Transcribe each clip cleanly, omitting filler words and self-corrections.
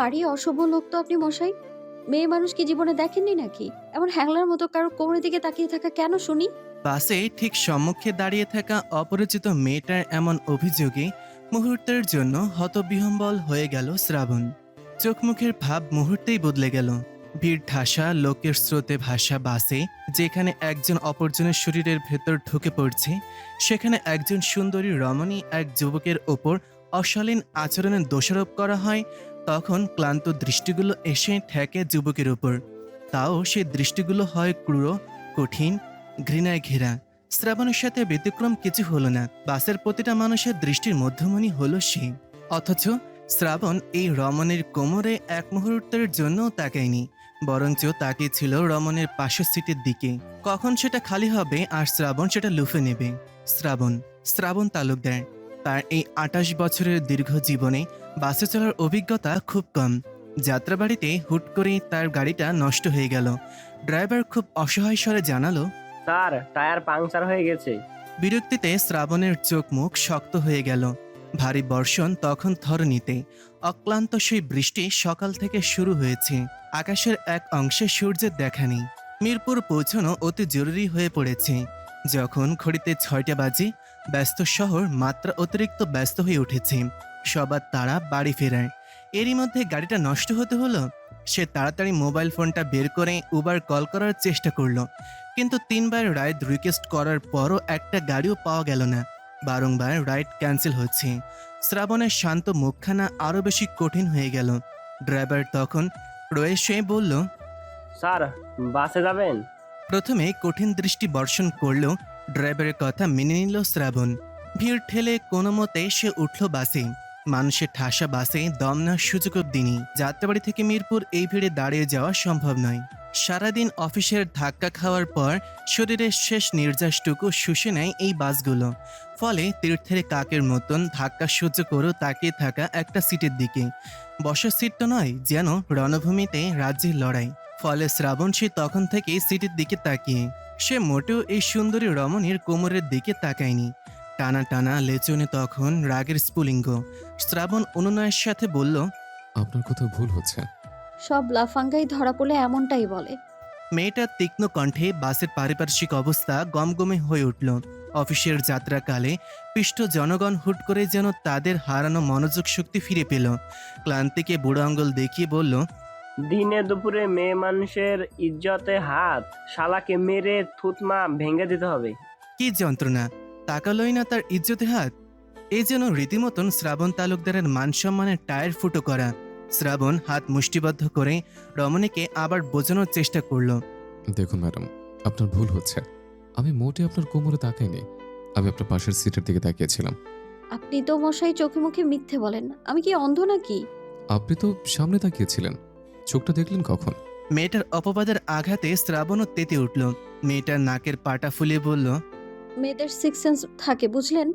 ভারী অসভ্য লোক তো আপনি মশাই। মেয়ে মানুষ কি জীবনে দেখেননি নাকি? এমন হ্যাংলার মতো কারো কোমরের দিকে তাকিয়ে থাকা কেন শুনি? বাসে ঠিক সম্মুখে দাঁড়িয়ে থাকা অপরিচিত মেয়েটার এমন অভিযোগে মুহূর্তের জন্য হতবিহ্বল হয়ে গেল শ্রাবণ। চোখ মুখের ভাব মুহূর্তেই বদলে গেল। ভিড় ঠাসা লোকের স্রোতে ভাসা বাসে যেখানে একজন অপরজনের শরীরের ভেতর ঢুকে পড়ছে, সেখানে একজন সুন্দরী রমণী এক যুবকের ওপর অশালীন আচরণের দোষারোপ করা হয়। তখন ক্লান্ত দৃষ্টিগুলো এসে ঠেকে যুবকের উপর। তাও সে দৃষ্টিগুলো হয় ক্রূর, কঠিন, ঘৃণায় ঘেরা। শ্রাবণের সাথে ব্যতিক্রম কিছু হলো না। বাসের প্রতিটা মানুষের দৃষ্টির মধ্যমণি হলো সে। অথচ শ্রাবণ এই রমণের কোমরে এক মুহূর্তের জন্য তাকায়নি, বরঞ্চ তাকিয়েছিল রমণের পাশের সিটের দিকে। কখন সেটা খালি হবে আর শ্রাবণ সেটা লুফে নেবে। শ্রাবণ শ্রাবণ তালুকদার। তার এই ২৮ বছরের দীর্ঘ জীবনে বাসে চলার অভিজ্ঞতা খুব কম। যাত্রাবাড়িতে হুট করেই তার গাড়িটা নষ্ট হয়ে গেল। ড্রাইভার খুব অসহায় স্বরে জানালো, স্যার, টায়ার পাংচার হয়ে গেছে। বিরক্তিতে শ্রাবণের চোখ মুখ শক্ত হয়ে গেল। ভারী বর্ষণ তখন ধরণীতে। অক্লান্ত সেই বৃষ্টি সকাল থেকে শুরু হয়েছে। আকাশের এক অংশে সূর্যের দেখা নেই। মিরপুর পৌঁছানো অতি জরুরি হয়ে পড়েছে। যখন ঘড়িতে ৬টা বাজে, ব্যস্ত শহর মাত্রা অতিরিক্ত ব্যস্ত হয়ে উঠেছে। সবার তাড়া বাড়ি ফেরার। এরই মধ্যে গাড়িটা নষ্ট হতে হলো। সে তাড়াতাড়ি মোবাইল ফোনটা বের করে উবার কল করার চেষ্টা করলো, কিন্তু ৩বার রাইড রিকোয়েস্ট করার পরও একটা গাড়িও পাওয়া গেল না। বারংবার রাইড ক্যান্সেল হচ্ছে। শ্রাবণের শান্ত মুখখানা আরও বেশি কঠিন হয়ে গেল। ড্রাইভার তখন রয়েছে বলল, স্যার, বাসে যাবেন? প্রথমে কঠিন দৃষ্টি বর্ষণ করলেও ড্রাইভারের কথা মেনে নিল শ্রাবণ। ভিড় ঠেলে কোনো মতে সে উঠল বাসে। মানুষের ঠাসা বাসে দম নেওয়ার সুযোগ দিনই। যাত্রাবাড়ি থেকে মিরপুর এই ভিড়ে দাঁড়িয়ে যাওয়া সম্ভব নয়। সারাদিন অফিসের ধাক্কা খাওয়ার পর শরীরের শেষ নির্যাসটুকু শুষে নেয় এই বাসগুলো। ফলে তীর্থের কাকের মতন ধাক্কা সহ্য করেও তাকিয়ে থাকা একটা সিটের দিকে। বসার সিট তো নয়, যেন রণভূমিতে রাজ্যের লড়াই। ফলে শ্রাবণ সে তখন থেকে সিটের দিকে তাকিয়ে। সে মোটেও এই সুন্দরী রমণীর কোমরের দিকে তাকায়নি। টানা টানা লেচনে তখন রাগের স্ফুলিঙ্গ। শ্রাবণ অনুনয়ের সাথে বলল, আপনার কোথাও ভুল হচ্ছে। সব লাফাঙ্গাই ধরা পড়লে এমনটাই বলে। মেয়েটার তীক্ষ্ণ কণ্ঠে বাসের পারিপার্শ্বিক অবস্থা গমগমে হয়ে উঠল। অফিসের যাত্রাকালে পিষ্ট জনগণ হুট করে যেন তাদের হারানো মনোযোগ শক্তি ফিরে পেল। ক্লান্তিকে বুড়ো আঙ্গুল দেখিয়ে বলল, দিনে দুপুরে মেয়ে মানুষের ইজ্জতে হাত, শালাকে মেরে থুতমা ভেঙে দিতে হবে। কি যন্ত্রণা! তাকালোই না তার ইজ্জতে হাত। এই যেন রীতিমতন শ্রাবণ তালুকদারের মান সম্মানের টায়ার ফুটো করা। শ্রাবণ হাত মুষ্টিবদ্ধ করে রমণীকে আবার বোঝানোর চেষ্টা করল। দেখুন ম্যাডাম, আপনার ভুল হচ্ছে। আমি মোটে আপনার কোমরে তাকাইনি। আমি আপনার পাশের সিটের দিকে তাকিয়েছিলাম। আপনি তো মশাই চোখে মুখে মিথ্যে বলেন। আমি কি অন্ধ নাকি? আপনি তো সামনে তাকিয়েছিলেন। চোখটা দেখলেন কখন? মেয়েটার অপবাদের আঘাতে শ্রাবণও তেতে উঠল। মেয়েটার নাকের পাটা ফুলিয়ে বলল, মেয়েদের সিক্স সেন্স থাকে বুঝলেন।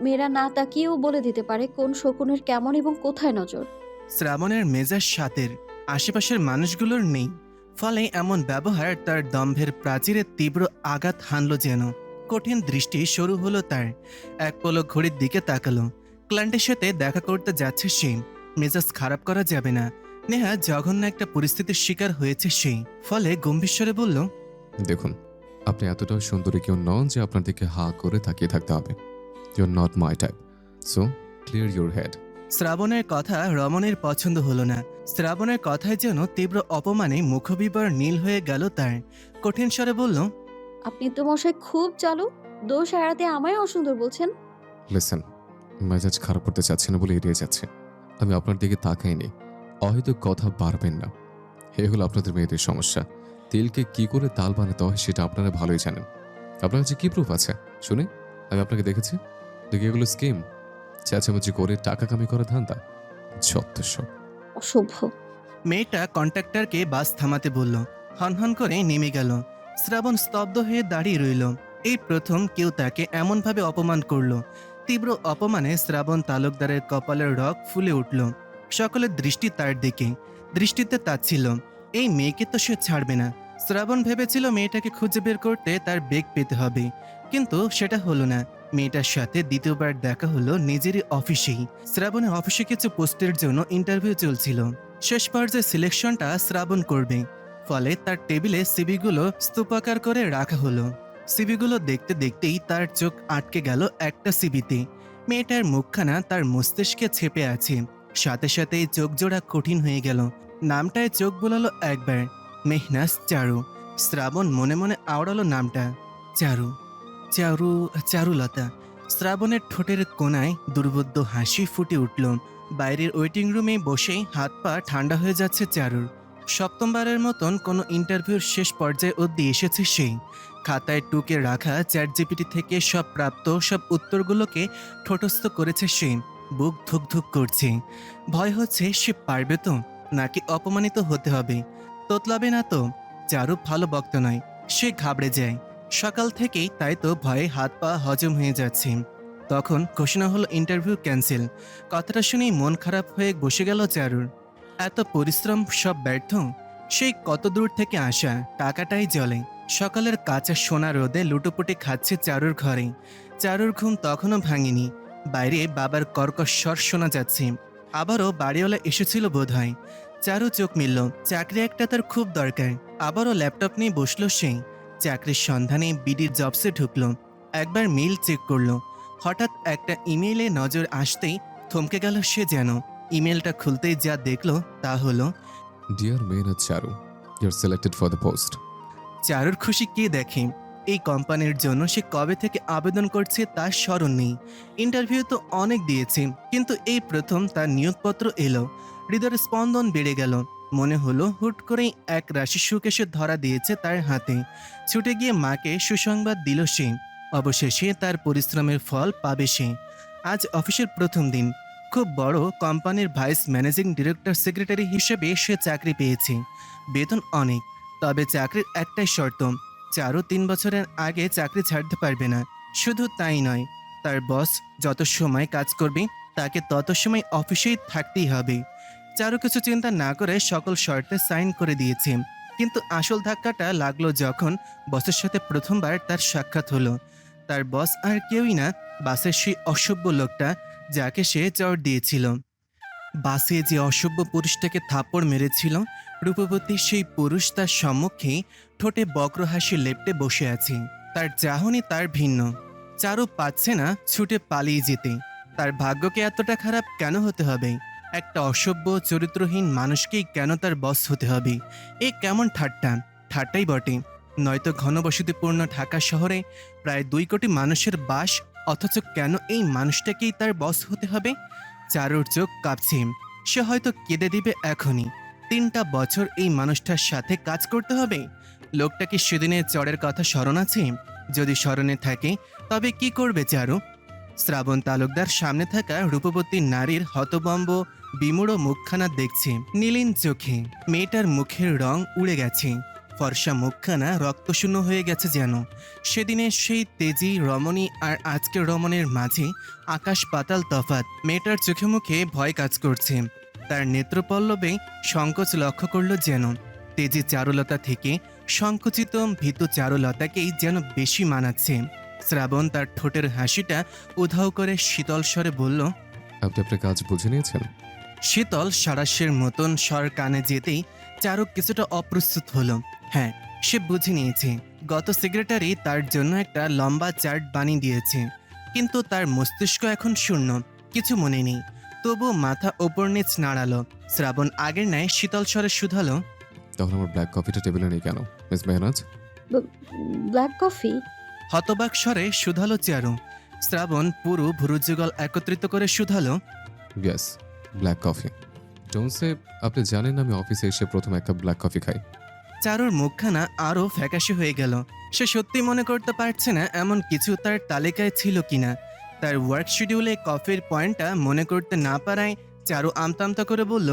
মেয়েরা না তাকিয়েও বলে দিতে পারে কোন শকুনের কেমন এবং কোথায় নজর। শ্রাবণের মেজাজ সাতের, আশেপাশের মানুষগুলোর নেই। ফলে এমন ব্যবহার তার দম্ভের প্রাচীরে তীব্র আঘাত হানল যেন। কঠিন দৃষ্টি শুরু হলো তার। এক পলক ঘড়ির দিকে তাকালো। ক্লায়েন্টের সাথে দেখা করতে যাচ্ছে সে। মেজাজ খারাপ করা যাবে না। নেহা জঘন্য একটা পরিস্থিতির শিকার হয়েছে সে। ফলে গম্ভীর বলল, দেখুন, আপনি এতটাও সুন্দরী কেউ নন যে আপনার দিকে হা করে তাকিয়ে থাকতে হবে। You are not my type, so clear your head. শ্রাবণের কথা রমণের পছন্দ হলো না। শ্রাবণের কথায় যেন তীব্র অপমানে মুখবিবর নীল হয়ে গেল তার। কঠিন স্বরে বলল, আপনি তো মশাই খুব চালু। দোষ এড়াতে আমায় অসুন্দর বলছেন। লিসেন, মেজাজ খারাপ করতে চাচ্ছি না বলে এড়িয়ে যাচ্ছে। আমি আপনার দিকে তাকাইনি। হয়তো কথা বাড়বেন না। এ হলো আপনাদের মেয়েদের সমস্যা। তেলকে কি করে তাল বানাতে হয় সেটা আপনারা ভালোই জানেন। আপনার কাছে কি প্রুফ আছে শুনে? আমি আপনাকে দেখেছি। দেখি এগুলো স্কিম, চেঁচামেচি করে টাকা কামি করা ধান্দা। যত সব অসভ্য। মেয়েটা কন্ট্রাক্টরকে বাস থামাতে বলল। হনহন করে নেমে গেল। শ্রাবণ স্তব্ধ হয়ে দাঁড়িয়ে রইল। এই প্রথম কেউ তাকে এমনভাবে অপমান করল। তীব্র অপমানে শ্রাবণ তালুকদারের কপালের রগ ফুলে উঠল। সকলের দৃষ্টি তার দিকে। দৃষ্টিতে তাচ্ছিল। এই মেয়েকে তো সে ছাড়বে না। শ্রাবণ ভেবেছিল মেয়েটাকে খুঁজে বের করতে তার বেগ পেতে হবে, কিন্তু সেটা হলো না। মেয়েটার সাথে দ্বিতীয়বার দেখা হলো নিজেরই অফিসেই। শ্রাবণের অফিসে কিছু পোস্টের জন্য ইন্টারভিউ চলছিল। শেষ পর্যায়ে সিলেকশনটা শ্রাবণ করবে, ফলে তার টেবিলে সিবিগুলো স্তূপাকার করে রাখা হলো। সিবিগুলো দেখতে দেখতেই তার চোখ আটকে গেল একটা সিবিতে। মেয়েটার মুখখানা তার মস্তিষ্কে ছেপে আছে, সাথে সাথেই চোখ জোড়া কঠিন হয়ে গেল। নামটায় চোখ বোলালো একবার, মেহনাজ চারু। শ্রাবণ মনে মনে আওড়ালো নামটা, চারু, চারু, চারুলতা। শ্রাবণের ঠোঁটের কোণায় দুর্বোধ্য হাসি ফুটে উঠল। বাইরের ওয়েটিং রুমে বসেই হাত পা ঠান্ডা হয়ে যাচ্ছে চারুর। সপ্তমবারের মতন কোনো ইন্টারভিউর শেষ পর্যায়ে অবধি এসেছে সেই। খাতায় টুকে রাখা চ্যাটজিপিটি থেকে সব উত্তরগুলোকে ঠোঁটস্থ করেছে সে। বুক ধুক ধুক করছে। ভয় হচ্ছে সে পারবে তো, নাকি অপমানিত হতে হবে। তোতলাবে না তো? চারু ভালো বক্তা নয়, সে ঘাবড়ে যায়। সকাল থেকেই তাই তো ভয়ে হাত পা হজম হয়ে যাচ্ছে। তখন ঘোষণা হলো ইন্টারভিউ ক্যান্সেল। কথাটা শুনেই মন খারাপ হয়ে বসে গেল চারুর। এত পরিশ্রম সব ব্যর্থ। সেই কত দূর থেকে আসা, টাকাটাই জলে। সকালের কাঁচা সোনা রোদে লুটোপুটি খাচ্ছে চারুর ঘরে। চারুর ঘুম তখনও ভাঙেনি। বাইরে বাবার কর্কশ স্বর শোনা যাচ্ছে। আবারও বাড়িওয়ালা এসেছিল বোধহয়। চারু চোখ মিলল, চাকরি একটা তার খুব দরকার। আবারও ল্যাপটপ নিয়ে বসল সে। চাকরির সন্ধানে বিডির জবসে ঢুকলো। একবার মেইল চেক করলো। হঠাৎ একটা ইমেইলে নজর আসতেই থমকে গেল সে যেন। ইমেলটা খুলতেই যা দেখলো তা হলো, dear Mehnaz Charu, you are selected for the post. চারুর খুশি কে দেখে? এই কোম্পানির জন্য সে কবে থেকে আবেদন করছে তার স্মরণ নেই। ইন্টারভিউ তো অনেক দিয়েছে, কিন্তু এই প্রথম তার নিয়োগপত্র এলো। হৃদয়ের স্পন্দন বেড়ে গেল। মনে হলো হুট করেই এক রাশি সুখ এসে ধরা দিয়েছে তার হাতে। ছুটে গিয়ে মাকে সুসংবাদ দিল সে। অবশেষে তার পরিশ্রমের ফল পাবে সে। আজ অফিসের প্রথম দিন। খুব বড় কোম্পানির ভাইস ম্যানেজিং ডিরেক্টর সেক্রেটারি হিসেবে সে চাকরি পেয়েছে। বেতন অনেক। তবে চাকরির একটাই শর্ত, চারু 3 বছরের আগে চাকরি ছাড়তে পারবে না। শুধু তাই নয়, তার বস যত সময় কাজ করবে তাকে তত সময় অফিসেই থাকতেই হবে। চারু কিছু চিন্তা না করে সকল শর্তে সাইন করে দিয়েছে। কিন্তু আসল ধাক্কাটা লাগলো যখন বসের সাথে প্রথমবার তার সাক্ষাৎ হলো। তার বস আর কেউই না, বাসের সেই অসভ্য লোকটা যাকে সে চড় দিয়েছিল। বাসে যে অসভ্য পুরুষটাকে থাপ্পড় মেরেছিল, রূপবতী সেই পুরুষ তার সম্মুখে ঠোঁটে বক্র হাসি লেপ্টে বসে আছে। তার চাহনি তার ভিন্ন। চারু পাচ্ছে না ছুটে পালিয়ে যেতে। তার ভাগ্যকে এতটা খারাপ কেন হতে হবে? একটা অসভ্য চরিত্রহীন মানুষকেই কেন তার বস হতে হবে? এ কেমন ঠাট্টা? ঠাট্টাই বটে। নয়তো ঘনবসতিপূর্ণ ঢাকা শহরে প্রায় 2 কোটি মানুষের বাস, অথচ কেন এই মানুষটাকেই তার বস হতে হবে? চারুর চোখ কাঁপছে। সে হয়তো কেঁদে দিবে এখনই। 3টা বছর এই মানুষটার সাথে কাজ করতে হবে। লোকটা কি সেদিনের চড়ের কথা স্মরণ আছে? যদি স্মরণে থাকে তবে কি করবে চারু? শ্রাবণ তালুকদার সামনে থাকা রূপবতী নারীর হতবম্ব বিমূঢ় মুখখানা দেখছে নীলিন চোখে। মেয়েটার মুখের রং উড়ে গেছে। ফর্সা মুখখানা রক্তশূন্য হয়ে গেছে যেন। সেদিনের সেই তেজি রমণী আর আজকের রমণের মাঝে আকাশ পাতাল তফাৎ। মেয়েটার চোখে মুখে ভয় কাজ করছে। তার নেত্রপল্লবে সংকোচ লক্ষ্য করল যেন। তেজি চারুলতা থেকে সংকুচিত ভীতু চারুলতাকেই যেন বেশি মানাচ্ছে। শ্রাবণ তার ঠোঁটের হাসিটা উধাও করে শীতল স্বরে বলল, আপনি আপনার কাজ বুঝে নিয়েছেন? শীতল সারাস্যের মতন স্বর কানে যেতেই চারু কিছুটা অপ্রস্তুত হলো। হ্যাঁ, সে বুঝে নিয়েছে। গত সেক্রেটারি তার জন্য একটা লম্বা চার্ট বানিয়ে দিয়েছে, কিন্তু তার মস্তিষ্ক এখন শূন্য, কিছু মনে নেই। তবু মাথা ওপর নিচ নাড়ালো। শ্রাবণ আগের ন্যায় শীতল স্বরে শুধালো, তখন আমার ব্ল্যাক কফিটা টেবিলে নেই কেন মিস মেহনাজ? Black coffee? হতবাক স্বরে শুধালো চারু। শ্রাবণ পুরো ভুরুযুগল একত্রিত করে শুধালো, ইয়েস, ব্ল্যাক কফি। জোনসে, আপনি জানেন আমি অফিসে এসে প্রথম এক কাপ ব্ল্যাক কফি খাই। চারুর মুখখানা আরও ফ্যাকাশে হয়ে গেল। সে সত্যি মনে করতে পারছে না এমন কিছু তার তালিকায় ছিল কিনা। তার ওয়ার্ক শিডিউলে কফির পয়েন্টটা মনে করতে না পারায় চারু আমতামতা করে বলল,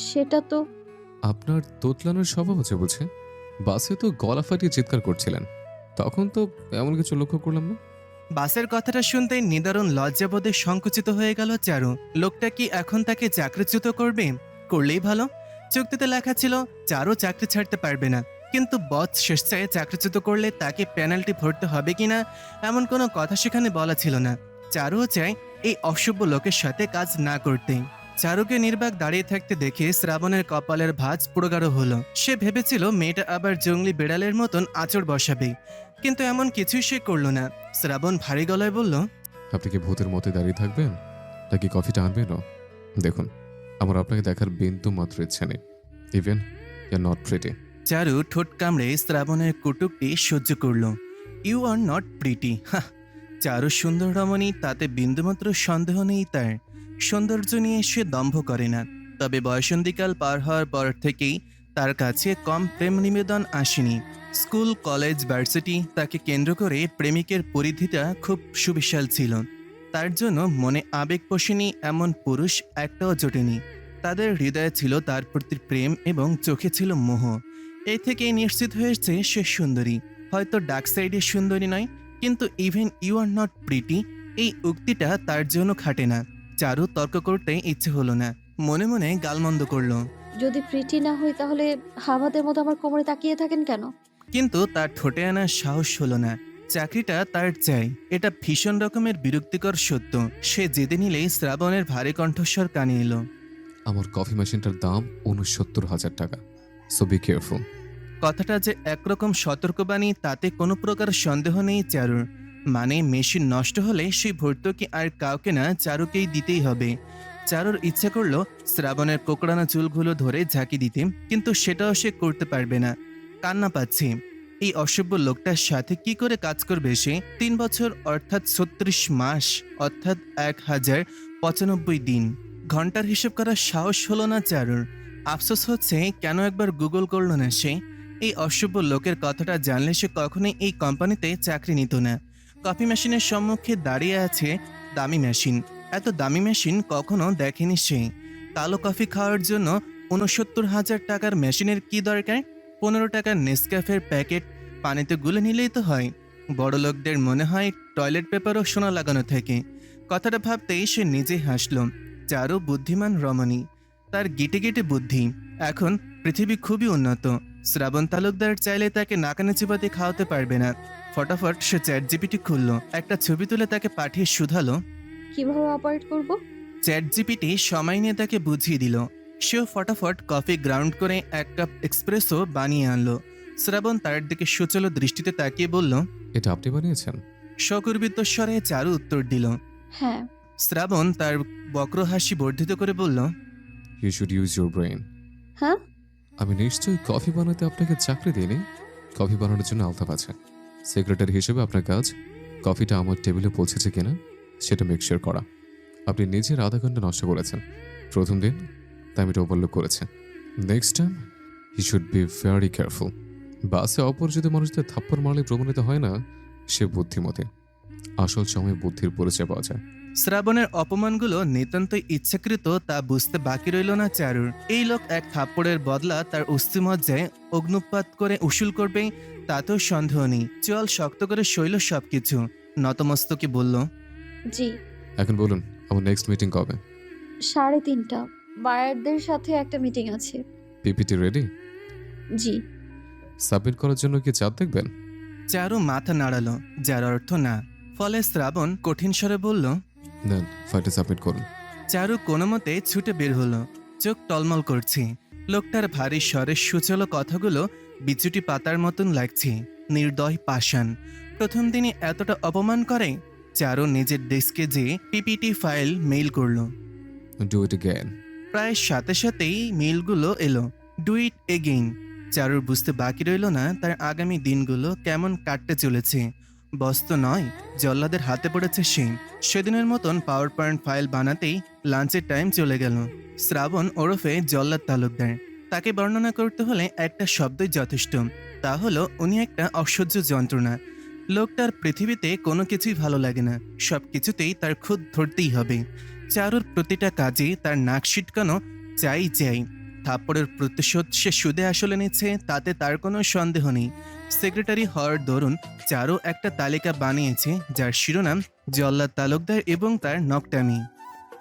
সেটা তো আপনার তোতলানোর স্বভাব আছে বুঝে? বাসে তো গলা ফাটিয়ে চিৎকার করছিলেন, তখন তো এমন কিছু লক্ষ্য করলাম না। বাসের কথাটা শুনতেই নিদারুণ লজ্জাবোধে সংকুচিত হয়ে গেল চারু। লোকটা কি এখন তাকে চাকরিচ্যুত করবে? করলেই ভালো। চুক্তিতে লেখা ছিল চারু চাকরি ছাড়তে পারবে না, কিন্তু বস স্বেচ্ছায় চাকরিচ্যুত করলে তাকে পেনাল্টি ভরতে হবে কিনা এমন কোনো কথা সেখানে বলা ছিল না। চারুও চায় এই অসভ্য লোকের সাথে কাজ না করতে। চারুকে নির্বাক দাঁড়িয়ে থাকতে দেখে শ্রাবণের কপালের ভাঁজ পুরোগাঢ় হলো। সে ভেবেছিল মেয়েটা আবার জঙ্গলি বেড়ালের মতন আঁচড় বসাবে, কিন্তু এমন কিছুই সে করল না। শ্রাবণ ভারী গলায় বলল, আপনি কি ভূতের মতে দাঁড়িয়ে থাকবেন নাকি কফিটা আনবেনও? দেখুন, আমার আপনাকে দেখার বিন্দু মাত্র ইচ্ছা নেই। Even you not pretty. Charu ঠোঁট কামড়ে শ্রাবণের কুটুকটি সহ্য করল। You are not pretty. Charu সুন্দর রমণী, তাতে বিন্দুমাত্র সন্দেহ নেই তার। সৌন্দর্য নিয়ে সে দম্ভ করে না, তবে বয়সন্ধিকাল পার হওয়ার পর থেকেই তার কাছে কম প্রেম নিবেদন আসেনি। স্কুল, কলেজ, ভার্সিটি তাকে কেন্দ্র করে প্রেমিকের পরিধিটা খুব সুবিশাল ছিল। তার জন্য মনে আবেগ পোষেনি এমন পুরুষ একটাও জোটেনি। তাদের হৃদয়ে ছিল তার প্রতি প্রেম এবং চোখে ছিল মোহ। এই থেকেই নিশ্চিত হয়েছে সে সুন্দরী, হয়তো ডার্ক সাইডের সুন্দরী নয়, কিন্তু even you are not pretty এই উক্তিটা তার জন্য খাটে না। চারু তর্ক করতে ইচ্ছে হলো না, মনে মনে গালমন্দ করলো। যদি প্রিটি না হই তাহলে হাওয়াদের মতো আমার কোমরে তাকিয়ে থাকেন কেন? কিন্তু তার ঠোঁটে আনার সাহস হলো না। চাকরিটা তার চাই, এটা ভীষণ রকমের বিরক্তিকর সত্য। সে যেতে নিলেই শ্রাবণের ভারী কণ্ঠস্বর কানে এলো। আমার কফি মেশিনটার দাম 69,000 টাকা, সো বি কেয়ারফুল। কথাটা যে একরকম সতর্কবাণী তাতে কোনো প্রকার সন্দেহ নেই চারুর। মানে মেশিন নষ্ট হলে সেই ভর্তুকি আর কাউকে না, চারুকেই দিতেই হবে। চারুর ইচ্ছা করলো শ্রাবণের কোকড়ানো চুলগুলো ধরে ঝাঁকি দিতে, কিন্তু সেটাও সে করতে পারবে না। কান্না পাচ্ছে। এই অসভ্য লোকটার সাথে কি করে কাজ করবে সে? 3 বছর অর্থাৎ 36 মাস, অর্থাৎ 1095 দিন। ঘন্টার হিসেব করার সাহস হলো না চারুর। আফসোস হচ্ছে কেন একবার গুগল করলো না সে। এই অসভ্য লোকের কথাটা জানলে সে কখনোই এই কোম্পানিতে চাকরি নিত না। কফি মেশিনের সম্মুখে দাঁড়িয়ে আছে দামি মেশিন। এত দামি মেশিন কখনো দেখেনি সে। কালো কফি খাওয়ার জন্য 69,000 টাকার মেশিনের কি দরকার? 15 টাকার নেসক্যাফের প্যাকেট পানিতে গুলে নিলেই তো হয়। বড় লোকদের মনে হয় টয়লেট পেপারও সোনা লাগানো থাকে। কথাটা ভাবতেই সে নিজে হাসল। চারু বুদ্ধিমান রমণী, তার গিটে গিটে বুদ্ধি। এখন পৃথিবী খুবই উন্নত। শ্রাবণ তালুকদার চাইলে তাকে নাকানে চিবাতে খাওয়াতে পারবে না। ফটাফট সে চ্যাট জিপিটি খুলল, একটা ছবি তুলে তাকে পাঠিয়ে শুধালো। কিভাবে অপারেট করব? চ্যাট জিপিটি সময় নিয়ে তাকে বুঝিয়ে দিল। সেও ফটাফট কফি গ্রাউন্ড করে 1 কাপ এক্সপ্রেসো বানিয়ে আনলো। শ্রাবণ তার দিকে সুচল দৃষ্টিতে তাকিয়ে বলল, এটা আপনি বানিয়েছেন? সকর্বিত স্বরে চারু উত্তর দিল। হ্যাঁ। শ্রাবণ তার বক্র হাসি বর্ধিত করে বলল, you should use your brain. হ্যাঁ? আমি নিশ্চয়ই কফি বানাতে আপনাকে চাকরি দিইনি। কফি বানানোর জন্য আলতাফ আছে। সেক্রেটারি হিসেবে আপনার কাজ কফিটা আমার টেবিলে পৌঁছেছে কিনা সেটা মেক শিওর করা। আপনি নিজের আধা ঘন্টা নষ্ট করেছেন প্রথম দিন, তাই আমি এটা ওভারলুক করেছি। Next time he should be very careful. বাসে অপরিচিত মানুষদের থাপ্পড় মারলে প্রমাণিত হয় না সে বুদ্ধিমতী। আসল সময় বুদ্ধির পরিচয় পাওয়া যায়। শ্রাবণের অপমানগুলো নিতান্তই ইচ্ছাকৃত তা বুঝতে বাকি রইল না চারুর। এই লোক এক থাপ্পড়ের বদলা তার অস্থিমজ্জায় অগ্নুৎপাত করে উসুল করবে তাতেও সন্দেহ নেই। চল শক্ত করে শৈল সবকিছু। নতমস্তকে বলল, জি। এখন বলুন, আমার নেক্সট মিটিং কবে? 3:30টা। বায়ারদের সাথে একটা মিটিং আছে। PPT ready? জি। সাবমিট করার জন্য কি চাপ দেখবেন? চারু মাথা নাড়ালো, যার অর্থ না। ফলে শ্রাবণ কঠিন স্বরে বলল, দেন ফাইলটা সাবমিট করুন। চারু কোনো মতে ছুটে বের হলো, চোখ টলমল করছে। লোকটার ভারী স্বরের সুচল কথাগুলো বিচুটি পাতার মতন লাগছে, নির্দয় পাষাণ। প্রথম দিনে এতটা অপমান করে। চারু নিজের ডেস্কে যেয়ে পিপিটি ফাইল মেইল করলো। Do it again. প্রায় সাথে সাথেই মেইলগুলো এলো, ডু ইট এগেইন। চারুর বুঝতে বাকি রইল না তার আগামী দিনগুলো কেমন কাটতে চলেছে। বস্ত নয়, জল্লাদের হাতে পড়েছে সে। সেদিনের মতন পাওয়ার পয়েন্ট ফাইল বানাতেই লাঞ্চের টাইম চলে গেল। শ্রাবণ ওরফে জল্লাদ তালুকদার, তাকে বর্ণনা করতে হলে একটা শব্দই যথেষ্ট, তা হলো উনি একটা অসহ্য যন্ত্রণা। লোকটার পৃথিবীতে কোনো কিছুই ভালো লাগে না, সব কিছুতেই তার খুদ ধরতেই হবে। চারুর প্রতিটা কাজে তার নাক সিটকানো চাই চাই। থাপ্পড়ের প্রতিশোধ সে সুদে আসলে নিচ্ছে, তাতে তার কোনো সন্দেহ নেই। সেক্রেটারি হওয়ার দরুন চারু একটা তালিকা বানিয়েছে, যার শিরোনাম জল্লাদ তালুকদার এবং তার নকটামি।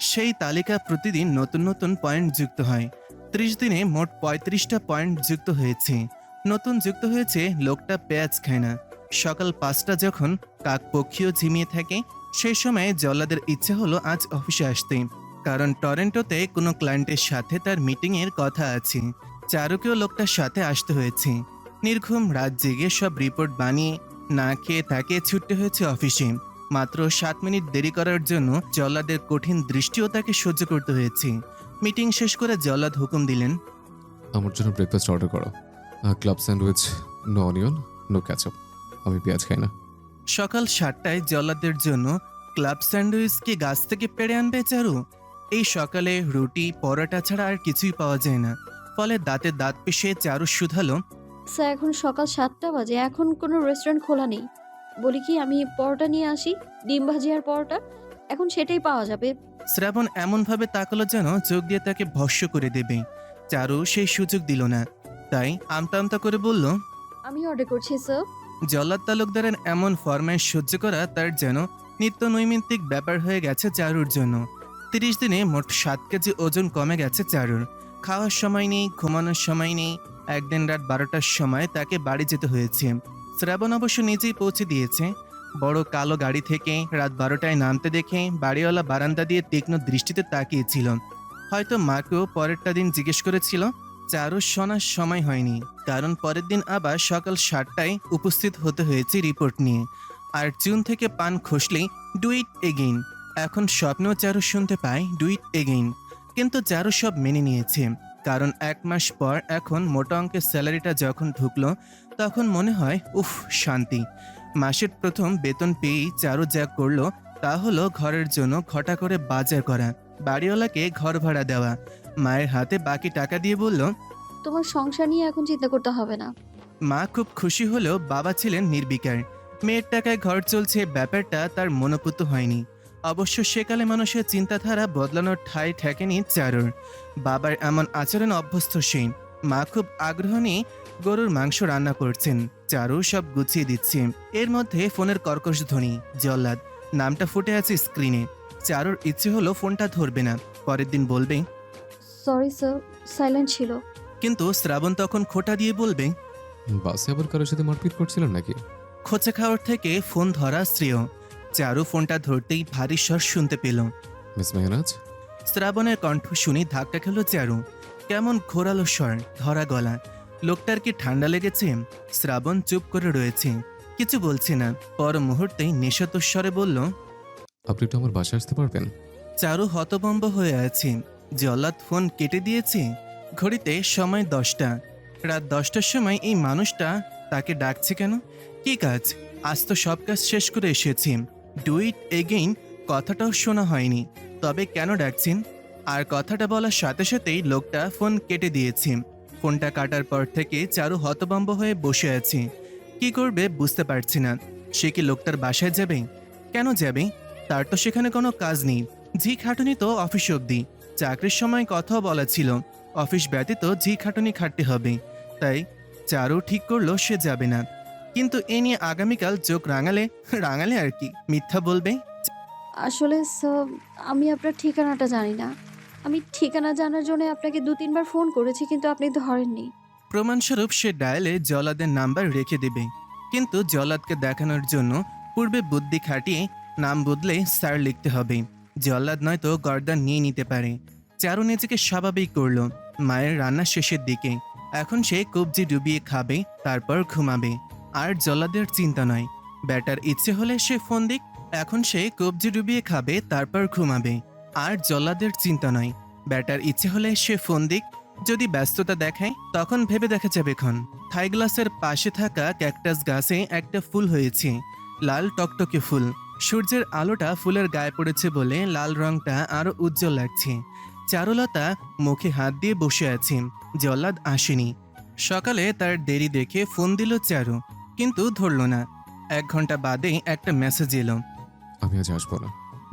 সেই তালিকা প্রতিদিন নতুন নতুন পয়েন্ট যুক্ত হয়। 30 দিনে মোট 35টা পয়েন্ট যুক্ত হয়েছে। নতুন যুক্ত হয়েছে লোকটা পেঁয়াজ খায় না। সকাল 5টা যখন কাকপক্ষীও ঝিমিয়ে থাকে, সেই সময় জল্লাদের ইচ্ছে হলো আজ অফিসে আসতে। কারণ টরেন্টোতে কোনো ক্লায়েন্টের সাথে তার মিটিংয়ের কথা আছে। চারুকেও লোকটার সাথে আসতে হয়েছে। নির্ঘুম রাত জেগে সব রিপোর্ট বানিয়ে না খেয়ে তাকে ছুটতে হয়েছে অফিসে। মাত্র 7 মিনিট দেরি করার জন্য জল্লাদের কঠিন দৃষ্টিও তাকে সহ্য করতে হয়েছে। মিটিং শেষ করে জল্লাদ হুকুম দিলেন, আমার জন্য ব্রেকফাস্ট অর্ডার করো। Club sandwich, no onion, no ketchup. আমি পেঁয়াজ খাই না। সকাল 7টায় জল্লাদের জন্য ক্লাব স্যান্ডউইচ কি গাছ থেকে পেড়ে আনবে চারু? এই সকালে রুটি পরোটা ছাড়া আর কিছুই পাওয়া যায় না। ফলে দাঁতে দাঁত পিষে চারু শুধালো, স্যার এখন সকাল 7টা বাজে, এখন কোনো রেস্টুরেন্ট খোলা নেই। বলি কি আমি পরোটা নিয়ে আসি, ডিম ভাজি আর পরোটা, এখন সেটাই পাওয়া যাবে। শ্রাবণ এমনভাবে তাকালো যেন চোখ দিয়ে তাকে ভস্য করে দেবে। চারু সেই সুযোগ দিল না, তাই আমতা আমতা করে বলল, আমি অর্ডার করছি স্যার। জল্লাদ তালুকদারের এমন ফরমাইশ সহ্য করা তার যেন নিত্য নৈমিত্তিক ব্যাপার হয়ে গেছে চারুর জন্য। 30 দিনে মোট 7 কেজি ওজন কমে গেছে চারুর। খাওয়ার সময় নেই, ঘুমানোর সময় নেই। একদিন রাত 12টার সময় তাকে বাড়ি যেতে হয়েছে। শ্রাবণ অবশ্য নিজেই পৌঁছে দিয়েছে। বড় কালো গাড়ি থেকে রাত 12টায় নামতে দেখে বাড়িওয়ালা বারান্দা দিয়ে তীক্ষ্ণ দৃষ্টিতে তাকিয়েছিল। হয়তো মাকেও পরেরটা দিন জিজ্ঞেস করেছিল। চারুর শোনার সময় হয়নি, কারণ পরের দিন আবার সকাল 7টায় উপস্থিত হতে হয়েছে রিপোর্ট নিয়ে। আর চুন থেকে পান খসলেই ডু ইট এগেইন। এখন স্বপ্নেও চারু শুনতে পায় ডু ইট এগেইন। কিন্তু চারু সব মেনে নিয়েছে, কারণ 1 মাস পর এখন মোটা অঙ্কের স্যালারিটা যখন ঢুকলো তখন মনে হয় উফ শান্তি। মাসের প্রথম বেতন পেয়েই চারু যা করলো তা হলো ঘরের জন্য ঘটা করে বাজার করা, বাড়িওয়ালাকে ঘর ভাড়া দেওয়া, মায়ের হাতে বাকি টাকা দিয়ে বলল, তোমার সংসার নিয়ে এখন চিন্তা করতে হবে না। মা খুব খুশি হলেও বাবা ছিলেন নির্বিকার। মেয়ের টাকায় ঘর চলছে ব্যাপারটা তার মনোপুত হয়নি। অবশ্য সেকালে মানুষের চিন্তাধারা বদলানোর ঠাঁই ঠেকেনি চারুর। বাবার এমন আচরণ অভ্যস্ত সেই। মা খুব আগ্রহ নিয়ে গরুর মাংস রান্না করছেন, চারু সব গুছিয়ে দিচ্ছে। এর মধ্যে ফোনের কর্কশ ধ্বনি। জল্লাদ নামটা ফুটে আছে স্ক্রিনে। চারুর ইচ্ছে হলো ফোনটা ধরবে না, পরের দিন বলবে। সরি স্যার, সাইলেন্ট ছিল। কিন্তু শ্রাবণ তখন খোঁটা দিয়ে বলবে, বাসে আবার কারোর সাথে মারপিট করছিলেন নাকি? খোঁচা খাওয়ার থেকে ফোন ধরা শ্রেয়। চারু ফোনটা ধরতেই ভারী স্বর শুনতে পেল। মিস মেহনাজ? শ্রাবণের কণ্ঠ শুনে ধাক্কা খেল চারু। কেমন ঘোরালো স্বর, ধরা গলা। লোকটার কি ঠান্ডা লেগেছে? শ্রাবণ চুপ করে রয়েছে, কিছু বলছে না। পর মুহূর্তেই নেশাতুর স্বরে বলল, আপনি একটু আমার বাসায় আসতে পারবেন? চারু হতভম্ব হয়ে আছে। জল্লাদ ফোন কেটে দিয়েছে। ঘড়িতে সময় 10টা। রাত 10টার সময় এই মানুষটা তাকে ডাকছে কেন? কি কাজ? আজ তো সব কাজ শেষ করে এসেছি। ডু ইট এগেইন কথাটাও শোনা হয়নি, তবে কেন ডাকছেন? আর কথাটা বলার সাথে সাথেই লোকটা ফোন কেটে দিয়েছে। ফোনটা কাটার পর থেকে চারু হতভম্ব হয়ে বসে আছে। কি করবে বুঝতে পারছি না। সে কি লোকটার বাসায় যাবে? কেন যাবে? তার তো সেখানে কোনো কাজ নেই। ঝি খাটুনি তো অফিস অবধি। চাকরির সময় কথাও বলা ছিল অফিস ব্যতীত ঝি খাটুনি খাটতে হবে। তাই চারু ঠিক করলো সে যাবে না। কিন্তু এ নিয়ে আগামীকাল চোখ রাঙালে রাঙালে আর কি, মিথ্যা বলবে। আসলে স্যার, আমি আপনার ঠিকানাটা জানি না। আমি ঠিকানা জানার জন্য আপনাকে 2-3 বার ফোন করেছি, কিন্তু আপনি ধরেননি। প্রমাণস্বরূপ সে ডায়ালে জল্লাদের নাম্বার রেখে দেবে। কিন্তু জল্লাদকে দেখানোর জন্য পূর্বে বুদ্ধি খাটিয়ে নাম বদলে স্যার লিখতে হবে। জল্লাদ নয়তো গর্দান নিয়ে নিতে পারে। চারু নিজেকে স্বাভাবিক করলো। মায়ের রান্না শেষের দিকে। এখন সে কবজি ডুবিয়ে খাবে, তারপর ঘুমাবে। আর জল্লাদের চিন্তা নয়। ব্যাটার ইচ্ছে হলে সে ফোন দিক। এখন সে কবজি ডুবিয়ে খাবে, তারপর ঘুমাবে। আর জল্লাদের চিন্তা নয়। ব্যাটার ইচ্ছে হলে সে ফোন দিক। যদি ব্যস্ততা দেখায় তখন ভেবে দেখা যাবে ক্ষণ। থাই গ্লাসের পাশে থাকা ক্যাকটাস গাছে একটা ফুল হয়েছে, লাল টকটকে ফুল। সূর্যের আলোটা ফুলের গায়ে পড়েছে বলে লাল রংটা আরো উজ্জ্বল লাগছে। চারুলতা মুখে হাত দিয়ে বসে আছে। জল্লাদ আসেনি। সকালে তার দেরি দেখে ফোন দিল চারু, কিন্তু ধরল না। 1 ঘন্টা বাদে একটা মেসেজ এলো, আমি আজ আসবো না।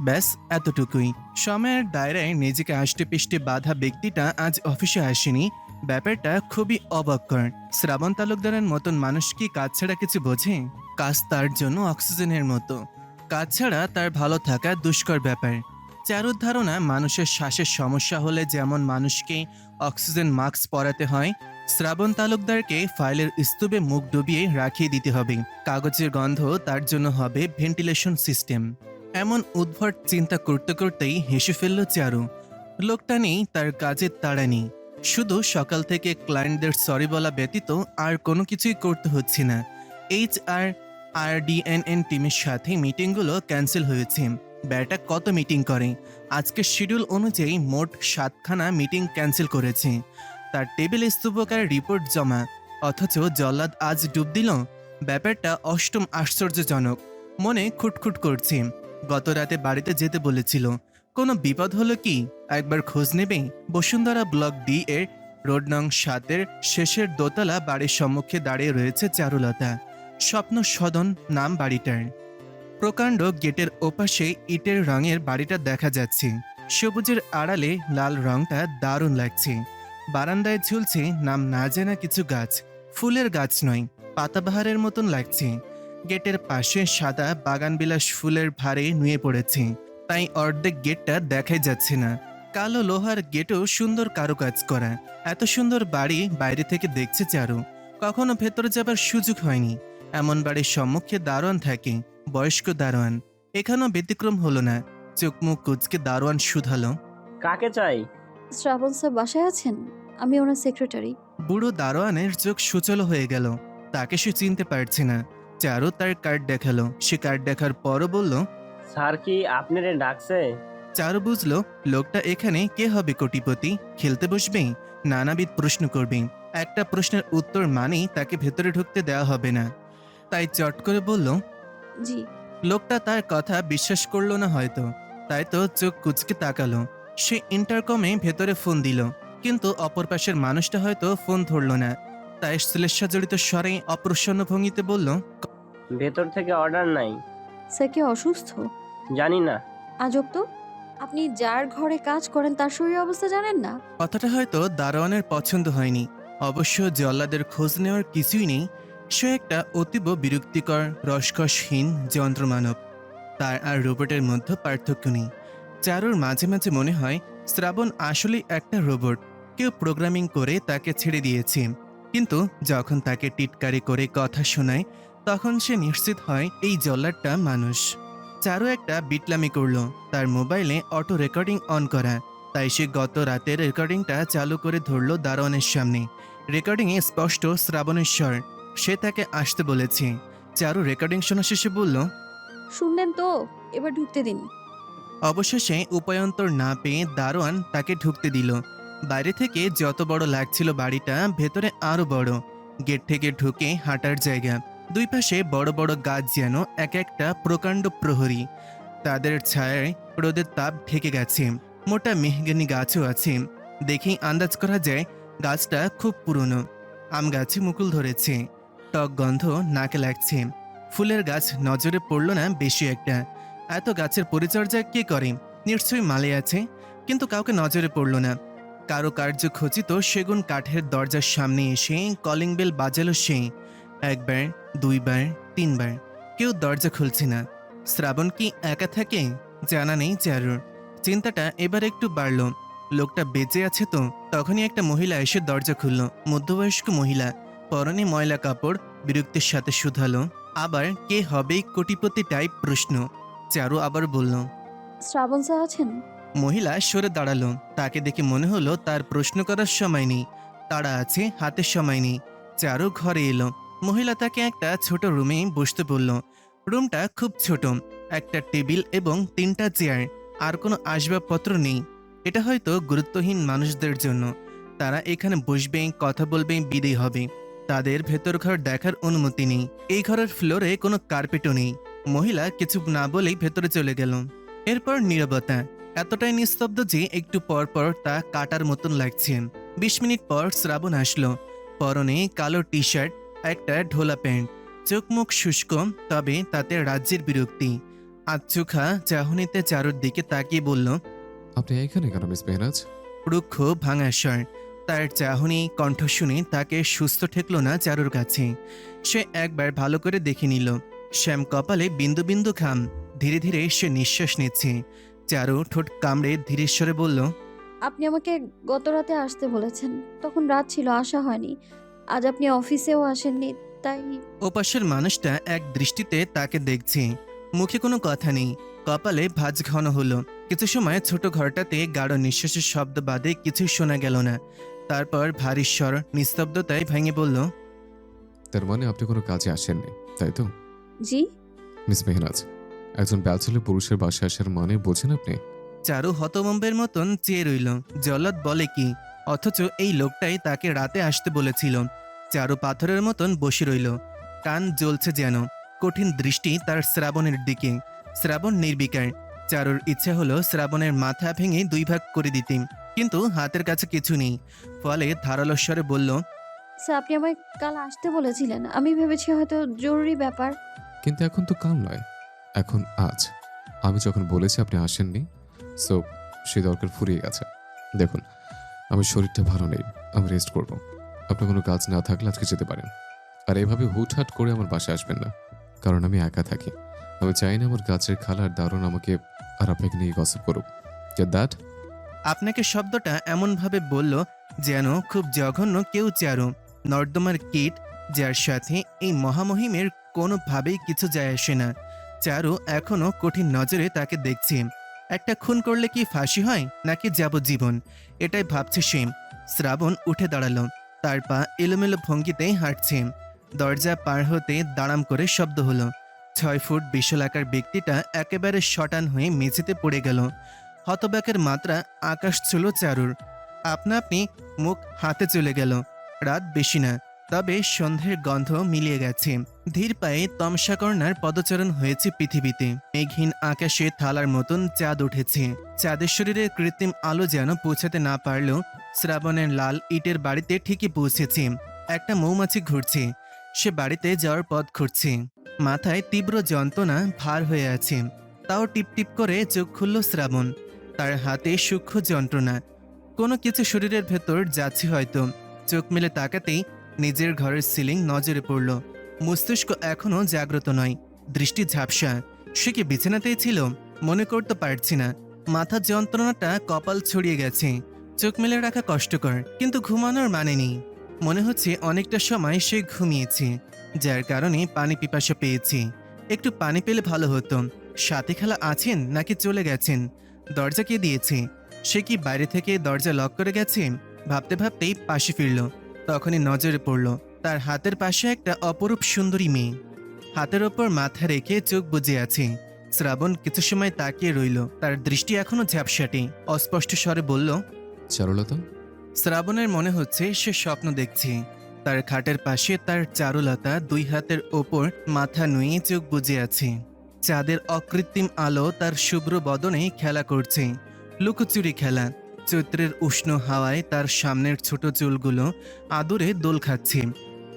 ব্যাস এতটুকুই। সময়ের দায়রায় নিজেকে আষ্টে পিষ্টে বাঁধা ব্যক্তিটা আজ অফিসে আসেনি। ব্যাপারটা খুবই অবাককর। শ্রাবণ তালুকদারের মতন মানুষ কি কাজ ছাড়া কিছু বোঝে? কাজ তার জন্য অক্সিজেনের মতো। কাজ ছাড়া তার ভালো থাকা দুষ্কর ব্যাপার। চারুর ধারণা মানুষের শ্বাসের সমস্যা হলে যেমন মানুষকে অক্সিজেন মাস্ক পরাতে হয়, শ্রাবণ তালুকদারকে ফাইলের স্তূপে মুখ ডুবিয়ে রাখিয়ে দিতে হবে। কাগজের গন্ধ তার জন্য হবে ভেন্টিলেশন সিস্টেম। এমন উদ্ভট চিন্তা করতে করতেই হেসে ফেলল চারু। লোকটা নেই, তার কাজের তাড়া নেই। শুধু সকাল থেকে ক্লায়েন্টদের সরি বলা ব্যতীত আর কোনো কিছুই করতে হচ্ছে না। HR আর DNN টিমের সাথে মিটিংগুলো ক্যান্সেল হয়েছে। ব্যাটা কত মিটিং করে, আজকের শিডিউল অনুযায়ী মোট 7খানা মিটিং ক্যান্সেল করেছে। তার টেবিল স্তূপকার রিপোর্ট জমা, অথচ জল্লাদ আজ ডুব দিল। ব্যাপারটা অষ্টম আশ্চর্যজনক। মনে খুটখুট করছে। গত রাতে বাড়িতে যেতে বলেছিল। কোনো বিপদ হলো কি একবার খোঁজ নেবে? বসুন্ধরা ব্লক D এর রোড নং 7-এর শেষের দোতলা বাড়ির সম্মুখে দাঁড়িয়ে রয়েছে চারুলতা। স্বপ্ন সদন নাম বাড়িটার। প্রকাণ্ড গেটের ওপাশে ইটের রঙের বাড়িটা দেখা যাচ্ছে। সবুজের আড়ালে লাল রংটা দারুণ লাগছে। বারান্দায় ঝুলছে নাম না জানা কিছু গাছ। ফুলের গাছ নয়, পাতাবাহারের মতন লাগছে। গেটের পাশে সাদা বাগানবিলাস ফুলের ভারে নুয়ে পড়েছে, তাই অর্ধেক গেটটা দেখাই যাচ্ছে না। কালো লোহার গেটও সুন্দর কারুকাজ করা। এত সুন্দর বাড়ি বাইরে থেকে দেখছে চারু, কখনো ভেতরে যাবার সুযোগ হয়নি। এমন বাড়ির সম্মুখে দারোয়ান থাকে, বয়স্ক দারোয়ান। এখানেও ব্যতিক্রম হলো না। চোখ মুখ কুচকে দারোয়ান শুধালো, কাকে চাই? শ্রাবণ স্যার বাসায় আছেন? আমি ওনার সেক্রেটারি। বুড়ো দারোয়ানের চোখ সুচল হয়ে গেল। তাকে সে চিনতে পারছে না। চারু তার কার্ড দেখালো। সে কার্ড দেখার পরও বলল, স্যার কি আপনারে ডাকছে? চারু বুঝলো লোকটা এখানে কে হবে কোটিপতি, খেলতে বসবে, নানাবিধ প্রশ্ন করবে। একটা প্রশ্নের উত্তর মানেই তাকে ভেতরে ঢুকতে দেওয়া হবে না। তাই চট করে বলল। জি। লোকটা তার কথা বিশ্বাস করলো না হয়তো, তাই তো চোখ কুচকে তাকালো। সে ইন্টারকমে ভেতরে ফোন দিল, কিন্তু অপর পাশের মানুষটা হয়তো ফোন ধরল না। তাই শ্লেষাজড়িত স্বরে অপ্রসন্ন ভঙ্গিতে বলল, ভেতর থেকে অর্ডার নাই। স্যার কি অসুস্থ? জানি না। আজব তো, আপনি যার ঘরে কাজ করেন তার শরীর অবস্থা জানেন না? কথাটা হয়তো দারোয়ানের পছন্দ হয়নি। অবশ্য জল্লাদের খোঁজ নেওয়ার কিছুই নেই। সে একটা অতীব বিরক্তিকর রসকসহীন যন্ত্রমানব। তার আর রোবটের মধ্যে পার্থক্য নেই। চারুর মাঝে মাঝে মনে হয় শ্রাবণ আসলেই একটা রোবট, কেউ প্রোগ্রামিং করে তাকে ছেড়ে দিয়েছে। কিন্তু যখন তাকে টিটকারি করে কথা শোনায়, তখন সে নিশ্চিত হয় এই জল্লাদটা মানুষ। চারু একটা বিটলামি করলো। তার মোবাইলে অটো রেকর্ডিং অন করা, তাই সে গত রাতের রেকর্ডিংটা চালু করে ধরল দারোয়ানের সামনে। রেকর্ডিংয়ে স্পষ্ট শ্রাবণের স্বর। সে তাকে আসতে বলেছে। চারু রেকর্ডিং শোনা শেষে বলল, শুনলেন তো, এবার ঢুকতে দিন। অবশেষে উপায়ন্তর না পেয়ে দারোয়ান তাকে ঢুকতে দিল। বাইরে থেকে যত বড় লাগছিল বাড়িটা, ভেতরে আরো বড়। গেট থেকে ঢুকে হাঁটার জায়গা, দুই পাশে বড় বড় গাছ যেন এক একটা প্রকাণ্ড প্রহরী। তাদের ছায়ায় রোদের তাপ ঢেকে গেছে। মোটা মেহগনি গাছও আছে। দেখেই আন্দাজ করা যায় গাছটা খুব পুরনো। আম গাছে মুকুল ধরেছে, টক গন্ধ নাকে লাগছে। ফুলের গাছ নজরে পড়ল না বেশি একটা। এত গাছের পরিচর্যা কে করে? নিশ্চয়ই মালে আছে, কিন্তু কাউকে নজরে পড়ল না। কারো কার্য খচিত সেগুন কাঠের দরজার সামনে এসে কলিং বেল বাজালো সে। একবার, দুইবার, তিনবার, কেউ দরজা খুলছে না। শ্রাবণ কি একা থাকে? জানা নেই চারুর। চিন্তাটা এবার একটু বাড়ল। লোকটা বেঁচে আছে তো? তখনই একটা মহিলা এসে দরজা খুলল। মধ্যবয়স্ক মহিলা, পরনে ময়লা কাপড়। বিরক্তির সাথে শুধালো, আবার কে হবে কোটিপতি টাইপ প্রশ্ন। চারু আবার বলল, শ্রাবণ স্যার আছেন? মহিলা সরে দাঁড়ালো। তাকে দেখে মনে হলো তার প্রশ্ন করার সময় নেই, তাড়া আছে, হাতের সময় নেই। চারু ঘরে এলো। মহিলা তাকে একটা ছোট রুমে বসতে বলল। রুমটা খুব ছোট, একটা টেবিল এবং 3টা চেয়ার, আর কোনো আসবাবপত্র নেই। এটা হয়তো গুরুত্বহীন মানুষদের জন্য। তারা এখানে বসবে, কথা বলবে, বিদেয় হবে। তাদের ভেতর ঘর দেখার অনুমতি নেই। এই ঘরের ফ্লোরে কোনো কার্পেটও নেই। মহিলা কিছু না বলেই ভেতরে চলে গেল। এরপর নীরবতা, এতটাই নিস্তব্ধ যে একটু পর পর তা কাটার মতন লাগছে। 20 মিনিট পর শ্রাবণ আসলো। পরনে কালো টি শার্ট, একটা ঢোলা প্যান্ট। চোখ মুখ শুষ্ক, তবে তাতে রাজ্যের বিরক্তি। আচোখা চাহনিতে চারুর দিকে তাকিয়ে বলল, আপনি এখানে কেন মিস মেহরাজ? রুক্ষ ভাঙা স্বর। তার চাহনি কণ্ঠ শুনে তাকে সুস্থ ঠেকল না চারুর কাছে। সে একবার ভালো করে দেখে নিল। শ্যাম কপালে বিন্দু বিন্দু ঘাম। ধীরে ধীরে সে নিঃশ্বাস নিচ্ছে। চারু ঠোঁট কামড়ে ধীরেশ্বরে বলল, আপনি আমাকে গত রাতে আসতে বলেছেন, তখন রাত ছিল, আসা হয়নি। আজ আপনি অফিসেও আসেননি, তাই। ওপাশের মানুষটা এক দৃষ্টিতে তাকে দেখছে। মুখে কোনো কথা নেই। কপালে ভাঁজ ঘন হলো। কিছু সময় ছোট ঘরটাতে গাঢ় নিঃশ্বাসের শব্দ বাদে কিছুই শোনা গেল না। তারপর ভারী স্বর নিস্তব্ধতায় ভেঙে বলল, তার মানে আপনি কোনো কাজে আসেননি, তাই তো? জি। মিস মেহনাজ, একজন ব্যাচেলর পুরুষের বাসায় আসার মানে বোঝেন আপনি? চারু হতভম্বের মতন চেয়ে রইল। জল্লাদ বলে কি, অথচ এই লোকটাই তাকে রাতে আসতে বলেছিল। চারু পাথরের মতন বসে রইল, কান জ্বলছে যেন। কঠিন দৃষ্টি তার শ্রাবণের দিকে। শ্রাবণ নির্বিকার। চারুর ইচ্ছে হলো শ্রাবণের মাথা ভেঙে দুই ভাগ করে দিতে, কিন্তু হাতের কাছে কিছু নেই। ফলে ধারালো স্বরে বলল, স্যার, আপনি আমায় কাল আসতে বলেছিলেন। আমি ভেবেছি হয়তো জরুরি ব্যাপার। কিন্তু এখন তো কাল নয়, এখন আজ। আমি যখন বলেছি আপনি আসেননি, সো সে দরকার ফুরিয়ে গেছে। দেখুন, আমার শরীরটা ভালো নেই, আমি রেস্ট করব। আপনার কোনো কাজ না থাকলে আজকে যেতে পারেন। আর এভাবে হুটহাট করে আমার বাসায় আসবেন না, কারণ আমি একা থাকি। আমি চাই না আমার গাছের খালার দারুণ আমাকে আর আপনাকে নিয়ে গসিপ করুক। দ্যাট আপনাকে শব্দটা এমনভাবে বলল যেন খুব জঘন্য কেউ। চারু নর্দমার কীট, যার সাথে এই মহামহিমের কোনোভাবেই কিছু যায় আসে না। চারু এখনো কঠিন নজরে তাকে দেখছে। একটা খুন করলে কি ফাঁসি হয় নাকি যাবজ্জীবন, এটাই ভাবছে সে। শ্রাবণ উঠে দাঁড়ালো, তার পা এলোমেলো ভঙ্গিতে হাঁটছে। দরজা পার হতে দাঁড়াম করে শব্দ হলো। 6 ফুট বিশালাকার ব্যক্তিটা একেবারে শটান হয়ে মেঝেতে পড়ে গেল। হতবাকের মাত্রা আকাশ ছিল চারুর। আপনা আপনি মুখ হাতে চলে গেল। রাত বেশি না, তবে সন্ধ্যের গন্ধ মিলিয়ে গেছে। ধীর পায়ে তমসাকর্ণার পদচারণ হয়েছে পৃথিবীতে। মেঘহীন আকাশে থালার মতন চাঁদ উঠেছে। চাঁদের শরীরে কৃত্রিম আলো যেন পৌঁছাতে না পারলেও শ্রাবণের লাল ইটের বাড়িতে ঠিকই পৌঁছেছে। একটা মৌমাছি ঘুরছে, সে বাড়িতে যাওয়ার পথ খুঁজছে। মাথায় তীব্র যন্ত্রণা ভার হয়ে আছে, তাও টিপটিপ করে চোখ খুলল শ্রাবণ। তার হাতে সূক্ষ্ম যন্ত্রণা, কোনো কিছু শরীরের ভেতর যাচ্ছে হয়তো। চোখ মেলে তাকাতেই নিজের ঘরের সিলিং নজরে পড়ল। মস্তিষ্ক এখনো জাগ্রত নয়, দৃষ্টি ঝাপসা। সে কি বিছানাতেই ছিল? মনে করতে পারছি না। মাথার যন্ত্রণাটা কপাল ছড়িয়ে গেছে। চোখ মেলে রাখা কষ্টকর, কিন্তু ঘুমানোর মানে নেই। মনে হচ্ছে অনেকটা সময় সে ঘুমিয়েছে, যার কারণে পানি পিপাসা পেয়েছি। একটু পানি পেলে ভালো হতো। সাথে খালা আছেন নাকি চলে গেছেন? দরজা কে দিয়েছে? সে কি বাইরে থেকে দরজা লক করে গেছে? ভাবতে ভাবতেই পাশে ফিরল। তখনই নজরে পড়ল তার হাতের পাশে একটা অপরূপ সুন্দরী মেয়ে। হাতের ওপর মাথা রেখে চোখ বুজে আছে। শ্রাবণ কিছু সময় তাকিয়ে রইল, তার দৃষ্টি এখনো ঝাপসাটে। অস্পষ্ট স্বরে বলল, চারুলতা? শ্রাবণের মনে হচ্ছে সে স্বপ্ন দেখছে। তার খাটের পাশে তার চারুলতা দুই হাতের ওপর মাথা নুয়ে চোখ বুজে আছে। চাঁদের অকৃত্রিম আলো তার শুভ্র বদনে খেলা করছে, লুকোচুরি খেলা। চৈত্রের উষ্ণ হাওয়ায় তার সামনের ছোট চুলগুলো আদুরে দোল খাচ্ছে।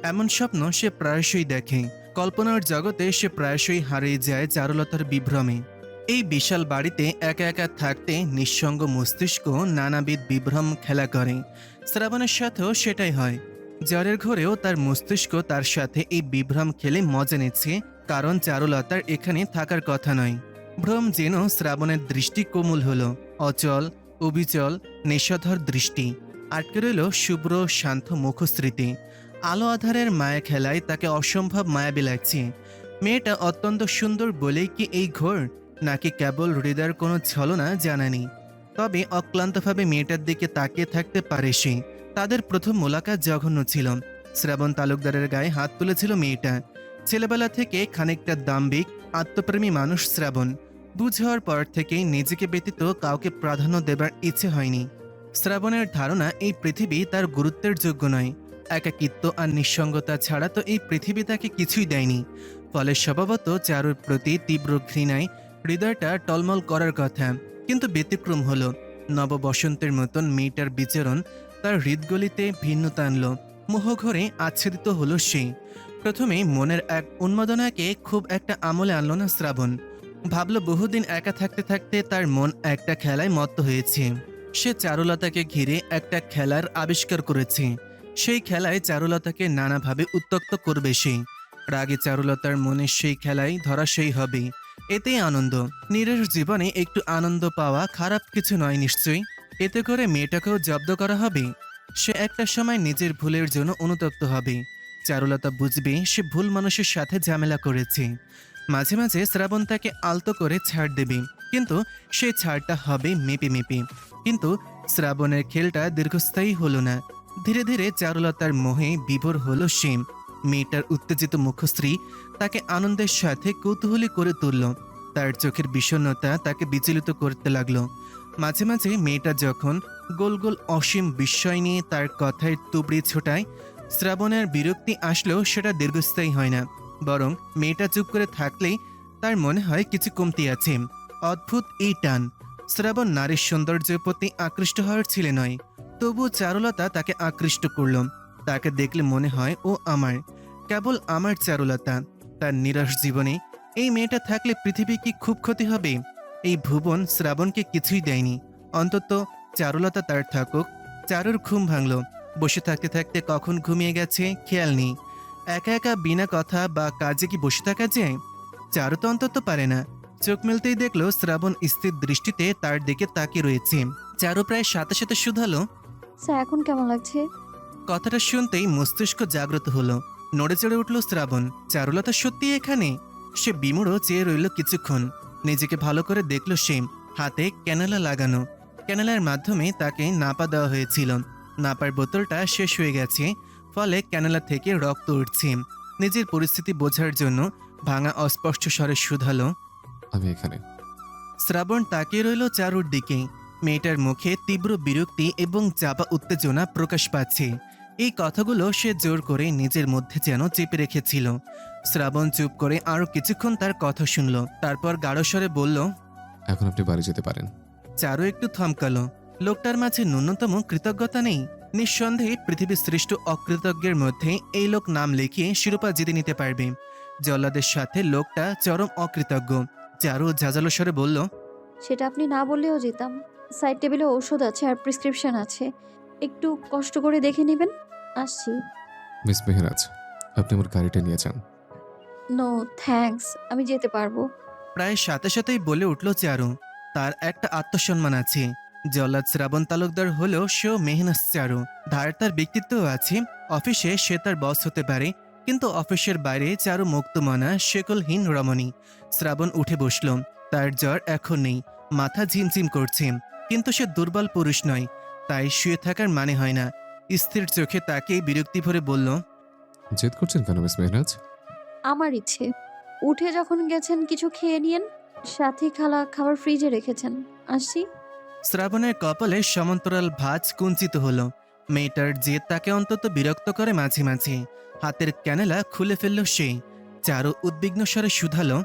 এমন স্বপ্ন সে প্রায়শই দেখে। কল্পনার জগতে সে প্রায়শই হারিয়ে যায় চারুলতার বিভ্রমে। এই বিশাল বাড়িতে একা একা থাকতে নিঃসঙ্গ মস্তিষ্ক নানাবিধ বিভ্রম খেলা করে। শ্রাবণের সাথেও সেটাই হয়। জ্বরের ঘরেও তার মস্তিষ্ক তার সাথে এই বিভ্রম খেলে মজা নিচ্ছে, কারণ চারুলতার এখানে থাকার কথা নয়। ভ্রম যেন শ্রাবণের দৃষ্টি কোমল হলো, অচল, অবিচল, নেশাধর দৃষ্টি। আটকে রইল শুভ্র শান্ত মুখশ্রীতে। আলো আধারের মায়া খেলায় তাকে অসম্ভব মায়াবী লাগছে। মেয়েটা অত্যন্ত সুন্দর বলেই কি এই ঘোর, নাকি কেবল হৃদয়ের কোনো ছলনা জানা নেই। তবে অক্লান্তভাবে মেয়েটার দিকে তাকিয়ে থাকতে পারে সে। তাদের প্রথম মোলাকাত জঘন্য ছিল। শ্রাবণ তালুকদারের গায়ে হাত তুলেছিল মেয়েটা। ছেলেবেলা থেকে খানিকটা দাম্ভিক, আত্মপ্রেমী মানুষ শ্রাবণ। বুঝ হওয়ার পর থেকেই নিজেকে ব্যতীত কাউকে প্রাধান্য দেবার ইচ্ছে হয়নি। শ্রাবণের ধারণা এই পৃথিবী তার গুরুত্বের যোগ্য নয়। একাকিত্ব আর নিঃসঙ্গতা ছাড়া তো এই পৃথিবী তাকে কিছুই দেয়নি। ফলে স্বভাবত চারুর প্রতি তীব্র ঘৃণায় হৃদয়টা টলমল করার কথা। কিন্তু ব্যতিক্রম হলো, নব বসন্তের মতন মেয়েটার বিচরণ তার হৃদগলিতে ভিন্নতা আনল। মোহঘরে আচ্ছাদিত হলো সে। প্রথমে মনের এক উন্মাদনাকে খুব একটা আমলে আনল না শ্রাবণ। ভাবল বহুদিন একা থাকতে থাকতে তার মন একটা খেলায় মত্ত হয়েছে। সে চারুলতাকে ঘিরে একটা খেলার আবিষ্কার করেছে। সেই খেলায় চারুলতাকে নানাভাবে উত্ত্যক্ত করবে সে। রাগে চারুলতার মনে সেই খেলায় ধরাশায়ী হবে। এতেই আনন্দ। নীরের জীবনে একটু আনন্দ পাওয়া খারাপ কিছু নয় নিশ্চয়ই। এতে করে মেয়েটাকেও জব্দ করা হবে। সে একটা সময় নিজের ভুলের জন্য অনুতপ্ত হবে। চারুলতা বুঝবে সে ভুল মানুষের সাথে ঝামেলা করেছে। মাঝে মাঝে শ্রাবণ তাকে আলতো করে ছাড় দেবে, কিন্তু সেই ছাড়টা হবে মেপে মেপে। কিন্তু শ্রাবণের খেলটা দীর্ঘস্থায়ী হলো না। ধীরে ধীরে চারুলতার মোহে বিভোর হলো সে। মেয়েটার উত্তেজিত মুখশ্রী তাকে আনন্দের সাথে কৌতূহলী করে তুলল। তার চোখের বিষণ্ণতা তাকে বিচলিত করতে লাগলো। মাঝে মাঝে মেয়েটা যখন গোল গোল অসীম বিস্ময় নিয়ে তার কথায় তুবড়ি ছোটায়, শ্রাবণের বিরক্তি আসলেও সেটা দীর্ঘস্থায়ী হয় না। বরং মেয়েটা চুপ করে থাকলেই তার মনে হয় কিছু কমতি আছে। অদ্ভুত এই টান। শ্রাবণ নারীর সৌন্দর্যের প্রতি আকৃষ্ট হওয়ার ছেলে নয়, তবুও চারুলতা তাকে আকৃষ্ট করল। তাকে দেখলে মনে হয় ও আমার, কেবল আমার চারুলতা। তার নিরাশ জীবনে এই মেয়েটা থাকলে পৃথিবী কি খুব ক্ষতি হবে? এই ভুবন শ্রাবণকে কিছুই দেয়নি, অন্তত চারুলতা তার থাকুক। চারুর ঘুম ভাঙল। বসে থাকতে থাকতে কখন ঘুমিয়ে গেছে খেয়াল নেই। একা একা বিনা কথা বা কাজে কি বসে থাকা যায়? চারু তো অন্তত পারে না। চোখ মেলতেই দেখলো শ্রাবণ স্থির দৃষ্টিতে তার দিকে তাকিয়ে রয়েছে। চারু প্রায় সাথে সাথে শুধালো, স্যার এখন কেমন লাগছে? কথাটা শুনতেই মস্তিষ্ক জাগ্রত হলো। নড়ে চড়ে উঠল শ্রাবণ। চারুলতা সত্যি এখানে? সে বিমূঢ় চেয়ে রইল কিছুক্ষণ। নিজেকে ভালো করে দেখল সে। হাতে ক্যানেলা লাগানো। ক্যানেলার মাধ্যমে তাকে নাপা দেওয়া হয়েছিল। নাপার বোতলটা শেষ হয়ে গেছে, ফলে ক্যানেলা থেকে রক্ত উঠছে। নিজের পরিস্থিতি বোঝার জন্য ভাঙা অস্পষ্ট স্বরে শুধালো, আমি এখানে। শ্রাবণ তাকিয়ে রইল চারুর দিকে। মেয়েটার মুখে তীব্র বিরক্তি এবং চাপা উত্তেজনা প্রকাশ পাচ্ছে। এই কথাগুলো সে জোর করে নিজের মধ্যে যেন চেপে রেখেছিল। শ্রাবণ চুপ করে আরো কিছুক্ষণ তার কথা শুনল, তারপর গাঢ় স্বরে বলল, এখন আপনি বাড়ি যেতে পারেন। চারু একটু থমকালো। লোকটার মাঝে ন্যূনতম কৃতজ্ঞতা নেই। নিঃসন্দেহে পৃথিবীর শ্রেষ্ঠ অকৃতজ্ঞের মধ্যে এই লোক নাম লিখিয়ে শিরোপা জিতে নিতে পারবে। জল্লাদের সাথে লোকটা চরম অকৃতজ্ঞ। চারু ঝাঁঝালো স্বরে বলল, সেটা আপনি না বললেও যেতাম। সাইড টেবিলে ওষুধ আছে আর প্রেসক্রিপশন আছে, একটু কষ্ট করে দেখে নেবেন। আসছি। মিস মেহরাজ, আপনি আমার গাড়িটা নিয়ে যান। নো থ্যাঙ্কস, আমি যেতে পারবো। প্রায় সাথে সাথেই বলে উঠল চারু। তার একটা আত্মসম্মান আছে। জল্লাদ শ্রাবণ তালুকদার হলেও সেও মেহনাস চারু। ধার তার ব্যক্তিত্বও আছে। অফিসে সে তার বস হতে পারে, কিন্তু অফিসের বাইরে চারু মুক্তমনা শেকলহীন রমণী। শ্রাবণ উঠে বসল। তার জ্বর এখন নেই, মাথা ঝিমঝিম করছে, কিন্তু সে দুর্বল পুরুষ নয়, তাই শুয়ে থাকার মানে হয় না। স্থির চোখে তাকেই বিরক্তি ভরে বলল, জেদ করছেন কেন মিস মেহরাজ? আমার ইচ্ছে। উঠে যখন গেছেন কিছু খেয়ে নিয়েন, সাথে খালা খাবার ফ্রিজে রেখেছেন। আসছি। শ্রাবণের কপালে সমান্তরাল ভাঁজ কুঞ্চিত হলো। মেয়েটার জেদ তাকে অন্তত বিরক্ত করে মাঝে মাঝে। হাতের ক্যানেলা খুলে ফেলল সে। চারু উদ্বিগ্ন স্বরে শুধালো,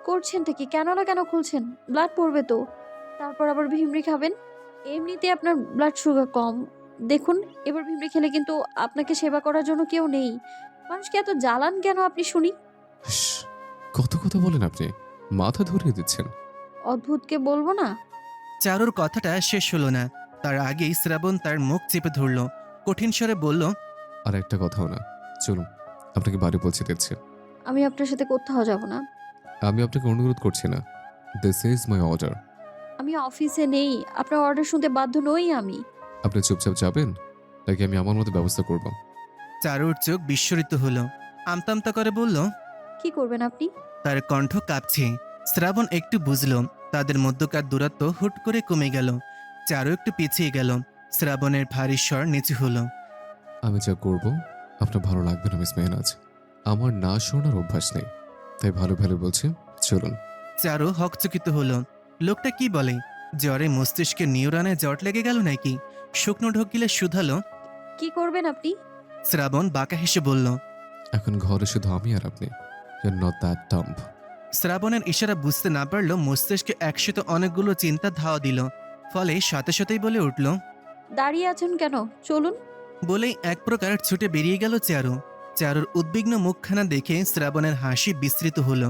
করছেনটা কি? কেন খুলছেন? ব্লাড পড়বে তো। তারপর আবার ভিমরি খাবেন। এমনিতে আপনার ব্লাড সুগার কম। দেখুন, এবার ভিমরি খেলে কিন্তু আপনাকে সেবা করার জন্য কেউ নেই। মানুষকে এত জ্বালান কেন আপনি শুনি? ইস, কত কথা বলেন আপনি, মাথা ধরিয়ে দিচ্ছেন। অদ্ভুতকে বলবো না? চারুর কথাটা শেষ হলো না, তার আগেই শ্রাবণ তার মুখ চেপে ধরল। কঠিন স্বরে বলল, আর একটা কথাও না, চলুন আপনাকে বাড়ি পৌঁছে দিচ্ছে। আমি আপনার সাথে কোথাও যাব না। আমি আপনাকে অনুরোধ করছি না, দিস ইজ মাই অর্ডার। আমি অফিসে নেই, আপনার অর্ডার শুনতে বাধ্য নই আমি। আপনি চুপচাপ যাবেন, নাকি আমি আমার মতো ব্যবস্থা করব? চারুর চোখ বিস্ফোরিত হলো। আমতামতা করে বলল, কি করবেন আপনি? তার কণ্ঠ কাঁপছে। শ্রাবণ একটু বুঝল তাদের মধ্যকার দূরত্ব হুট করে কমে গেল। চারু একটু পিছিয়ে গেল। শ্রাবণের ভারী স্বর নিচু হলো, আমি যা করব আপনার ভালো লাগবে না মিস মেহনাজ। আমার না শোনার অভ্যাস নেই, তাই ভালো ভালো বলছি, চলুন। চারু হকচকিত হলো। লোকটা কি বলে? জ্বরে মস্তিষ্কে নিউরনে জট লেগে গেল নাকি? শুকনো ঢোকিলে শুধালো, কি করবেন আপনি? শ্রাবণ বাঁকা হেসে বলল, এখন ঘরে শুধু আমি আর আপনি। You're not that dumb. শ্রাবণের ইশারা বুঝতে না পারলেও মস্তিষ্কে একসাথে অনেকগুলো চিন্তা ধাওয়া দিল। ফলে সাথে সাথেই বলে উঠল, দাঁড়িয়ে আছেন কেন? চলুন। বলেই এক প্রকার ছুটে বেরিয়ে গেল চারু। চারুর উদ্বিগ্ন মুখখানা দেখে শ্রাবণের হাসি বিস্তৃত হলো।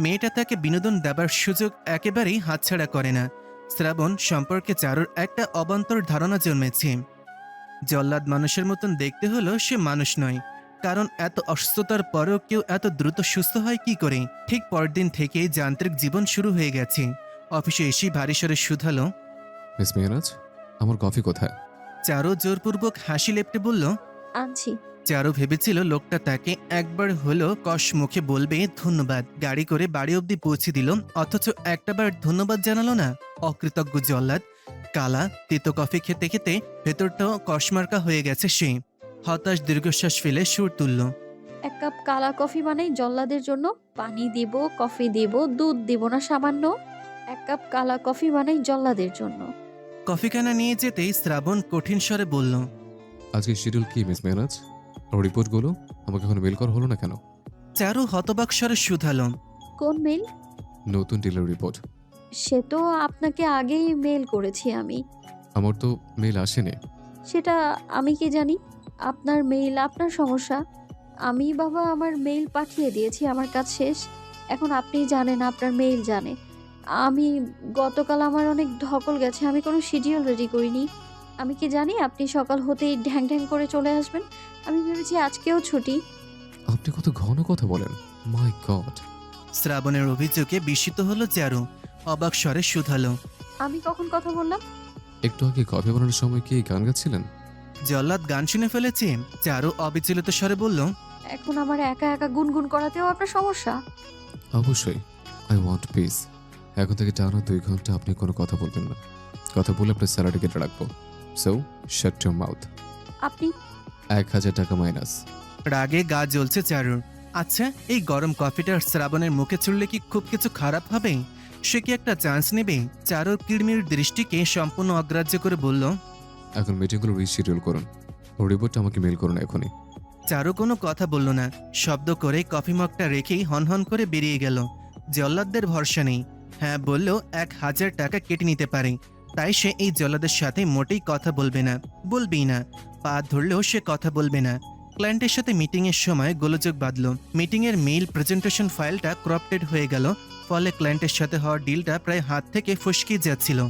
মেয়েটা তাকে বিনোদন দেবার সুযোগ একেবারেই হাতছাড়া করে না। শ্রাবণ সম্পর্কে চারুর একটা অবান্তর ধারণা জন্মেছে। জল্লাদ মানুষের মতন দেখতে হলো সে মানুষ নয়, কারণ এত অসুস্থতার পরেও কেউ এত দ্রুত সুস্থ হয় কি করে? ঠিক পরদিন থেকেই যান্ত্রিক জীবন শুরু হয়ে গেছে। অফিসে এসেই ভারী স্বরে শুধালো, মিস মেহরাজ, আমার কফি কোথায়? চারু জোরপূর্বক হাসি লেপটে বলল, আনছি। চারু ভেবেছিল লোকটা তাকে একবার হলো কষ মুখে বলবে ধন্যবাদ, গাড়ি করে বাড়ি অবধি পৌঁছে দিল, অথচ একটাবার ধন্যবাদ জানালো না। অকৃতজ্ঞ জল্লাদ। কালা তেতো কফি খেতে খেতে ভেতরটাও কষমার্কা হয়ে গেছে সে। হতাশ দীর্ঘশ্বাস ফেলে সুর তুলল। এক কাপ কালা কফি মানেই জল্লাদের জন্য। পানি দিব, কফি দিব, দুধ দিব না সামান্য? এক কাপ কালা কফি মানেই জল্লাদের জন্য। কফিখানা নিয়ে যেতেই শ্রাবণ কঠিন স্বরে বলল, আজকে শিডিউল কি মিস মেহরাজ? রিপোর্টগুলো আমাকে এখন মেল করা হলো না কেন? চারু হতবাক স্বরে শুধালো। কোন মেল? নতুন ডিলের রিপোর্ট। সে তো আপনাকে আগেই মেল করেছি আমি। আমার তো মেল আসেনি। সেটা আমি কি জানি? আপনার মেইল আপনার সমস্যা। আমি বাবা আমার মেইল পাঠিয়ে দিয়েছি, আমার কাজ শেষ। এখন আপনি জানেন, আপনার মেইল জানে। আমি গতকাল আমার অনেক ধকল গেছে, আমি কোনো শিডিউল রেডি করিনি। আমি কি জানি আপনি সকাল হতেই ঢ্যাং ঢ্যাং করে চলে আসবেন। আমি ভেবেছি আজকেও ছুটি। আপনি কত ঘন কথা বলেন, মাই গড। শ্রাবণের অভিযোগে বিস্মিত হলো চারু। অবাক স্বরে শুধালো। আমি কখন কথা বললাম? একটু আগে কফি বানানোর সময় কি গান গাচ্ছিলেন? জল্লাদ গান শুনে ফেলেছে। চারু অবিচলিত স্বরে বলল, এখন আমার একা একা গুনগুন করাতেও আপনার সমস্যা? অবশ্যই, আই ওয়ান্ট পিস। এখন থেকে টানা 2 ঘন্টা আপনি কোনো কথা বলবেন না। কথা বলে আপনার স্যালারি কেটে রাখবো। So shut your mouth. আপনি 1000 টাকা মাইনাস। রাগে গা জ্বলছে চারুর। আচ্ছা, এই গরম কফিটা শ্রাবণের মুখে ছুড়লে কি খুব কিছু খারাপ হবে? সে কি একটা চান্স নেবে? চারুর কিড়মির দৃষ্টিকে সম্পূর্ণ অগ্রাহ্য করে বলল, এখন মিটিংগুলো রিশিডিউল করুন। রিপোর্টটা আমাকে মেল করুন এখনই। চারু কোনো কথা বলল না। শব্দ করে কফি মগটা রেখেই হনহন করে বেরিয়ে গেল। জল্লাদদের ভরসা নেই। হ্যাঁ বললেও 1000 টাকা কেটে নিতে পারে। তাই সে এই জল্লাদের সাথে মোটেই কথা বলবে না, বলবেই না। পা ধরলেও সে কথা বলবে না। ক্লায়েন্টের সাথে মিটিংয়ের সময় গোলযোগ বাঁধল। মিটিংয়ের মেইল প্রেজেন্টেশন ফাইলটা ক্রপটেড হয়ে গেল। ফলে ক্লায়েন্টের সাথে হওয়া ডিলটা প্রায় হাত থেকে ফসকে যাচ্ছিল।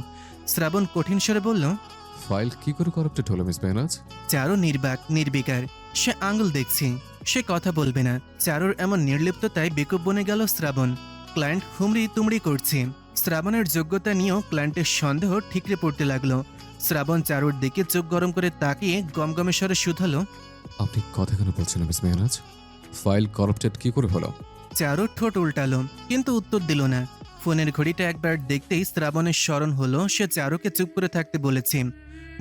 শ্রাবণ কঠিন স্বরে বলল, ফাইল কি করে করাপ্টেড হলো মিস মেহরাজ? চারু নির্বাক নির্বিকার। সে আঙুল দেখছে, সে কথা বলবে না। চারুর এমন নির্লিপ্ততায় বেকুব বনে গেল শ্রাবণ। ক্লায়েন্ট হুমড়ি তুমড়ি করছে। শ্রাবণের যোগ্যতা নিয়েও ক্লায়েন্টের সন্দেহ ঠিকরে পড়তে লাগলো। শ্রাবণ চারুর দিকে চোখ গরম করে তাকিয়ে গমগমে স্বরে শুধালো, আপনি কথা কেন বলছেন না মিস মেহরাজ? ফাইল করাপ্টেড কি করে হলো? চারু ঠোঁট উল্টালো, কিন্তু উত্তর দিল না। ফোনের ঘড়িটা একবার দেখতেই শ্রাবণের স্মরণ হলো সে চারুকে চুপ করে থাকতে বলেছে।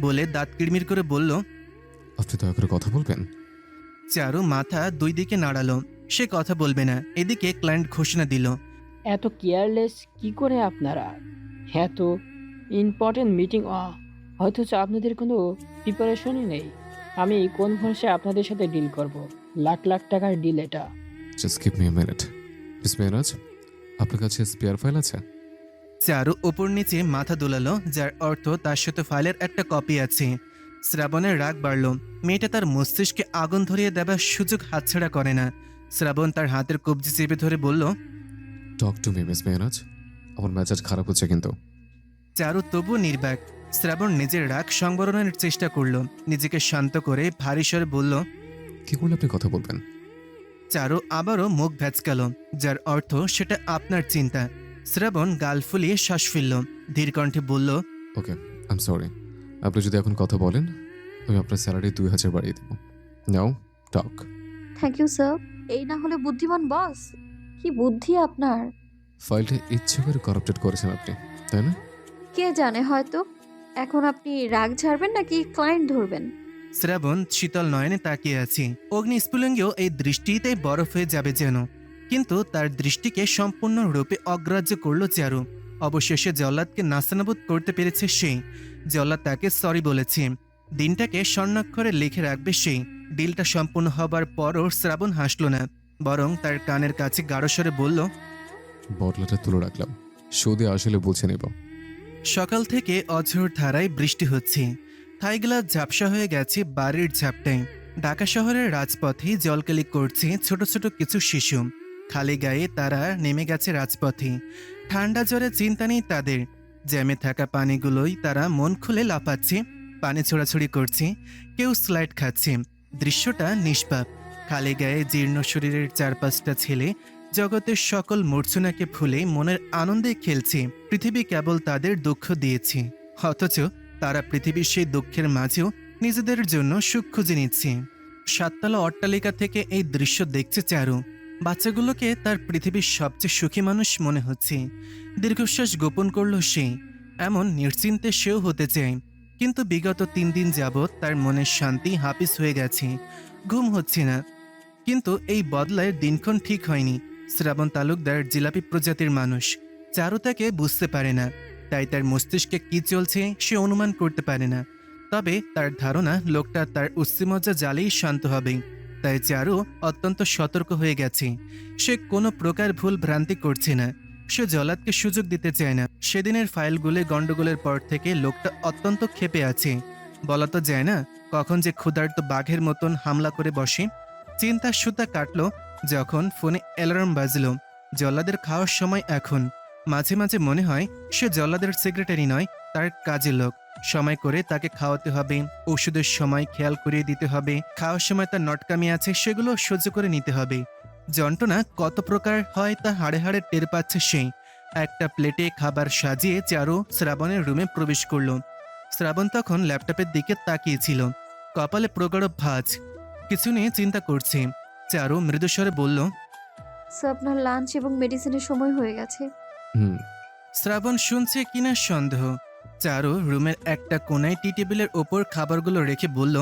বলে দাঁত কিড়মির করে বলল, আপনি দয়া করে কথা বলবেন। চারু মাথা 2 দিকে নাড়ালো। সে কথা বলবে না। এদিকে ক্লায়েন্ট ঘোষণা দিল, এত কেয়ারলেস কি করে আপনারা? এত ইম্পর্টেন্ট মিটিং অথচ আপনাদের কোনো প্রিপারেশনই নেই। আমি কোন ভরসায় আপনাদের সাথে ডিল করব? লাখ লাখ টাকার ডিল এটা। Just give me a minute. Miss Mehraj, আপনার কাছে স্পেয়ার ফাইল আছে? চারু ওপর নিচে মাথা দোলালো, যার অর্থ তার সাথে ফাইলের একটা কপি আছে। শ্রাবণের রাগ বাড়ল। মেয়েটা তার মস্তিষ্কে আগুন ধরিয়ে দেবার সুযোগ হাতছাড়া করে না। শ্রাবণ তার হাতের কবজি চেপে ধরে বলল, talk to me miss Mehraj. আমার মেজাজ খারাপ হচ্ছে কিন্তু। চারু তবু নির্বাক। শ্রাবণ নিজের রাগ সংবরণের চেষ্টা করল। নিজেকে শান্ত করে ভারী স্বরে বলল, কি করলে আপনি কথা বলবেন? চারু আবারও মুখ ভ্যাচকাল, যার অর্থ সেটা আপনার চিন্তা। শ্রাবণ গাল ফুলিয়ে শ্বাস ফেলল। ধীর কণ্ঠে বলল, ওকে, আই এম সরি। আপনি যদি এখন কথা বলেন, আমি আপনার স্যালারি 2000 বাড়িয়ে দেবো। Now talk. Thank you sir. এই না হলে বুদ্ধিমান বস। কি বুদ্ধি আপনার! ফাইলটা ইচ্ছে করে করাপ্টেড করেছেন আপনি, তাই না? কে জানে, হয়তো। এখন আপনি রাগ ঝাড়বেন নাকি ক্লায়েন্ট ধরবেন? শ্রাবণ শীতল নয়নে তাকিয়ে আছে। অগ্নিস্ফুলিঙ্গেও এই দৃষ্টিতেই বরফ হয়ে যাবে যেন। কিন্তু তার দৃষ্টিকে সম্পূর্ণরূপে অগ্রাহ্য করল চারু। অবশেষে জল্লাদকে নাস্তানাবুদ করতে পেরেছে সে। জল্লাদ তাকে সরি বলেছে। দিনটাকে স্বর্ণাক্ষরে লিখে রাখবে সে। ডিলটা সম্পূর্ণ হবার পরও শ্রাবণ হাসল না, বরং তার কানের কাছে গাঢ় স্বরে বলল, বটলাটা তুলে রাখলাম, সৌদি আসলে বুঝে নেব। সকাল থেকে অঝোর ধারায় বৃষ্টি হচ্ছে। থাইগুলা ঝাপসা হয়ে গেছে বাড়ির ঝাপটায়। ঢাকা শহরের রাজপথে জলকেলি করছে ছোট ছোট কিছু শিশু। খালি গায়ে তারা নেমে গেছে রাজপথে। ঠান্ডা জ্বরে চিন্তা নেই তাদের। জ্যামে থাকা পানিগুলোই তারা মন খুলে লাফাচ্ছে, পানি ছোড়াছুড়ি করছে, কেউ স্লাইড খাচ্ছে। দৃশ্যটা নিষ্পাপ। খালি গায়ে জীর্ণ শরীরের 4-5টা ছেলে জগতের সকল মূর্ছনাকে ভুলে মনের আনন্দে খেলছে। পৃথিবী কেবল তাদের দুঃখ দিয়েছে, অথচ তারা পৃথিবীর সেই দুঃখের মাঝেও নিজেদের জন্য সুখ খুঁজে নিচ্ছে। সাততলা অট্টালিকা থেকে এই দৃশ্য দেখছে চারু। বাচ্চাগুলোকে তার পৃথিবীর সবচেয়ে সুখী মানুষ মনে হচ্ছে। দীর্ঘশ্বাস গোপন করল সে। এমন নিশ্চিন্তে সেও হতে চায়, কিন্তু বিগত 3 দিন যাবৎ তার মনের শান্তি হাপিস হয়ে গেছে। ঘুম হচ্ছে না। কিন্তু এই বদলায় দিনক্ষণ ঠিক হয়নি। শ্রাবণ তালুকদার জিলাপি প্রজাতির মানুষ। চারু তাকে বুঝতে পারে না, তাই তার মস্তিষ্কে কি চলছে সে অনুমান করতে পারে না। তবে তার ধারণা লোকটা তার উচ্ছিমজ্জা জালেই শান্ত হবে। তাই চারু অত্যন্ত সতর্ক হয়ে গেছে। সে কোনো প্রকার ভুল ভ্রান্তি করছে না। সে জল্লাদকে সুযোগ দিতে চায় না। সেদিনের ফাইলগুলো গন্ডগোলের পর থেকে লোকটা অত্যন্ত ক্ষেপে আছে। বলা তো যায় না কখন যে ক্ষুধার্ত বাঘের মতন হামলা করে বসে। চিন্তার সুতা কাটল যখন ফোনে অ্যালার্ম বাজলো। জল্লাদের খাওয়ার সময় এখন। মাঝে মাঝে মনে হয় সে জল্লাদের সেক্রেটারি নয়, তার কাজের লোক। সময় করে তাকে খাওয়াতে হবে, ওষুধের সময় খেয়াল করিয়ে দিতে হবে, খাওয়ার সময় তার নটকামি আছে সেগুলো সহ্য করে নিতে হবে। যন্ত্রণা কত প্রকার হয় তা হাড়ে হাড়ে টের পাচ্ছে সে। একটা প্লেটে খাবার সাজিয়ে চারু শ্রাবণের রুমে প্রবেশ করলো। শ্রাবণ তখন ল্যাপটপের দিকে তাকিয়েছিল, কপালে প্রগাঢ় ভাঁজ। কিছু নিয়ে চিন্তা করছে। চারু মৃদুস্বরে বলল, স্যার আপনার লাঞ্চ এবং মেডিসিনের সময় হয়ে গেছে। হুম। শ্রাবণ শুনছে কিনা সন্দেহ। চারু রুমের একটা কোনায় টি টেবিলের ওপর খাবারগুলো রেখে বলল,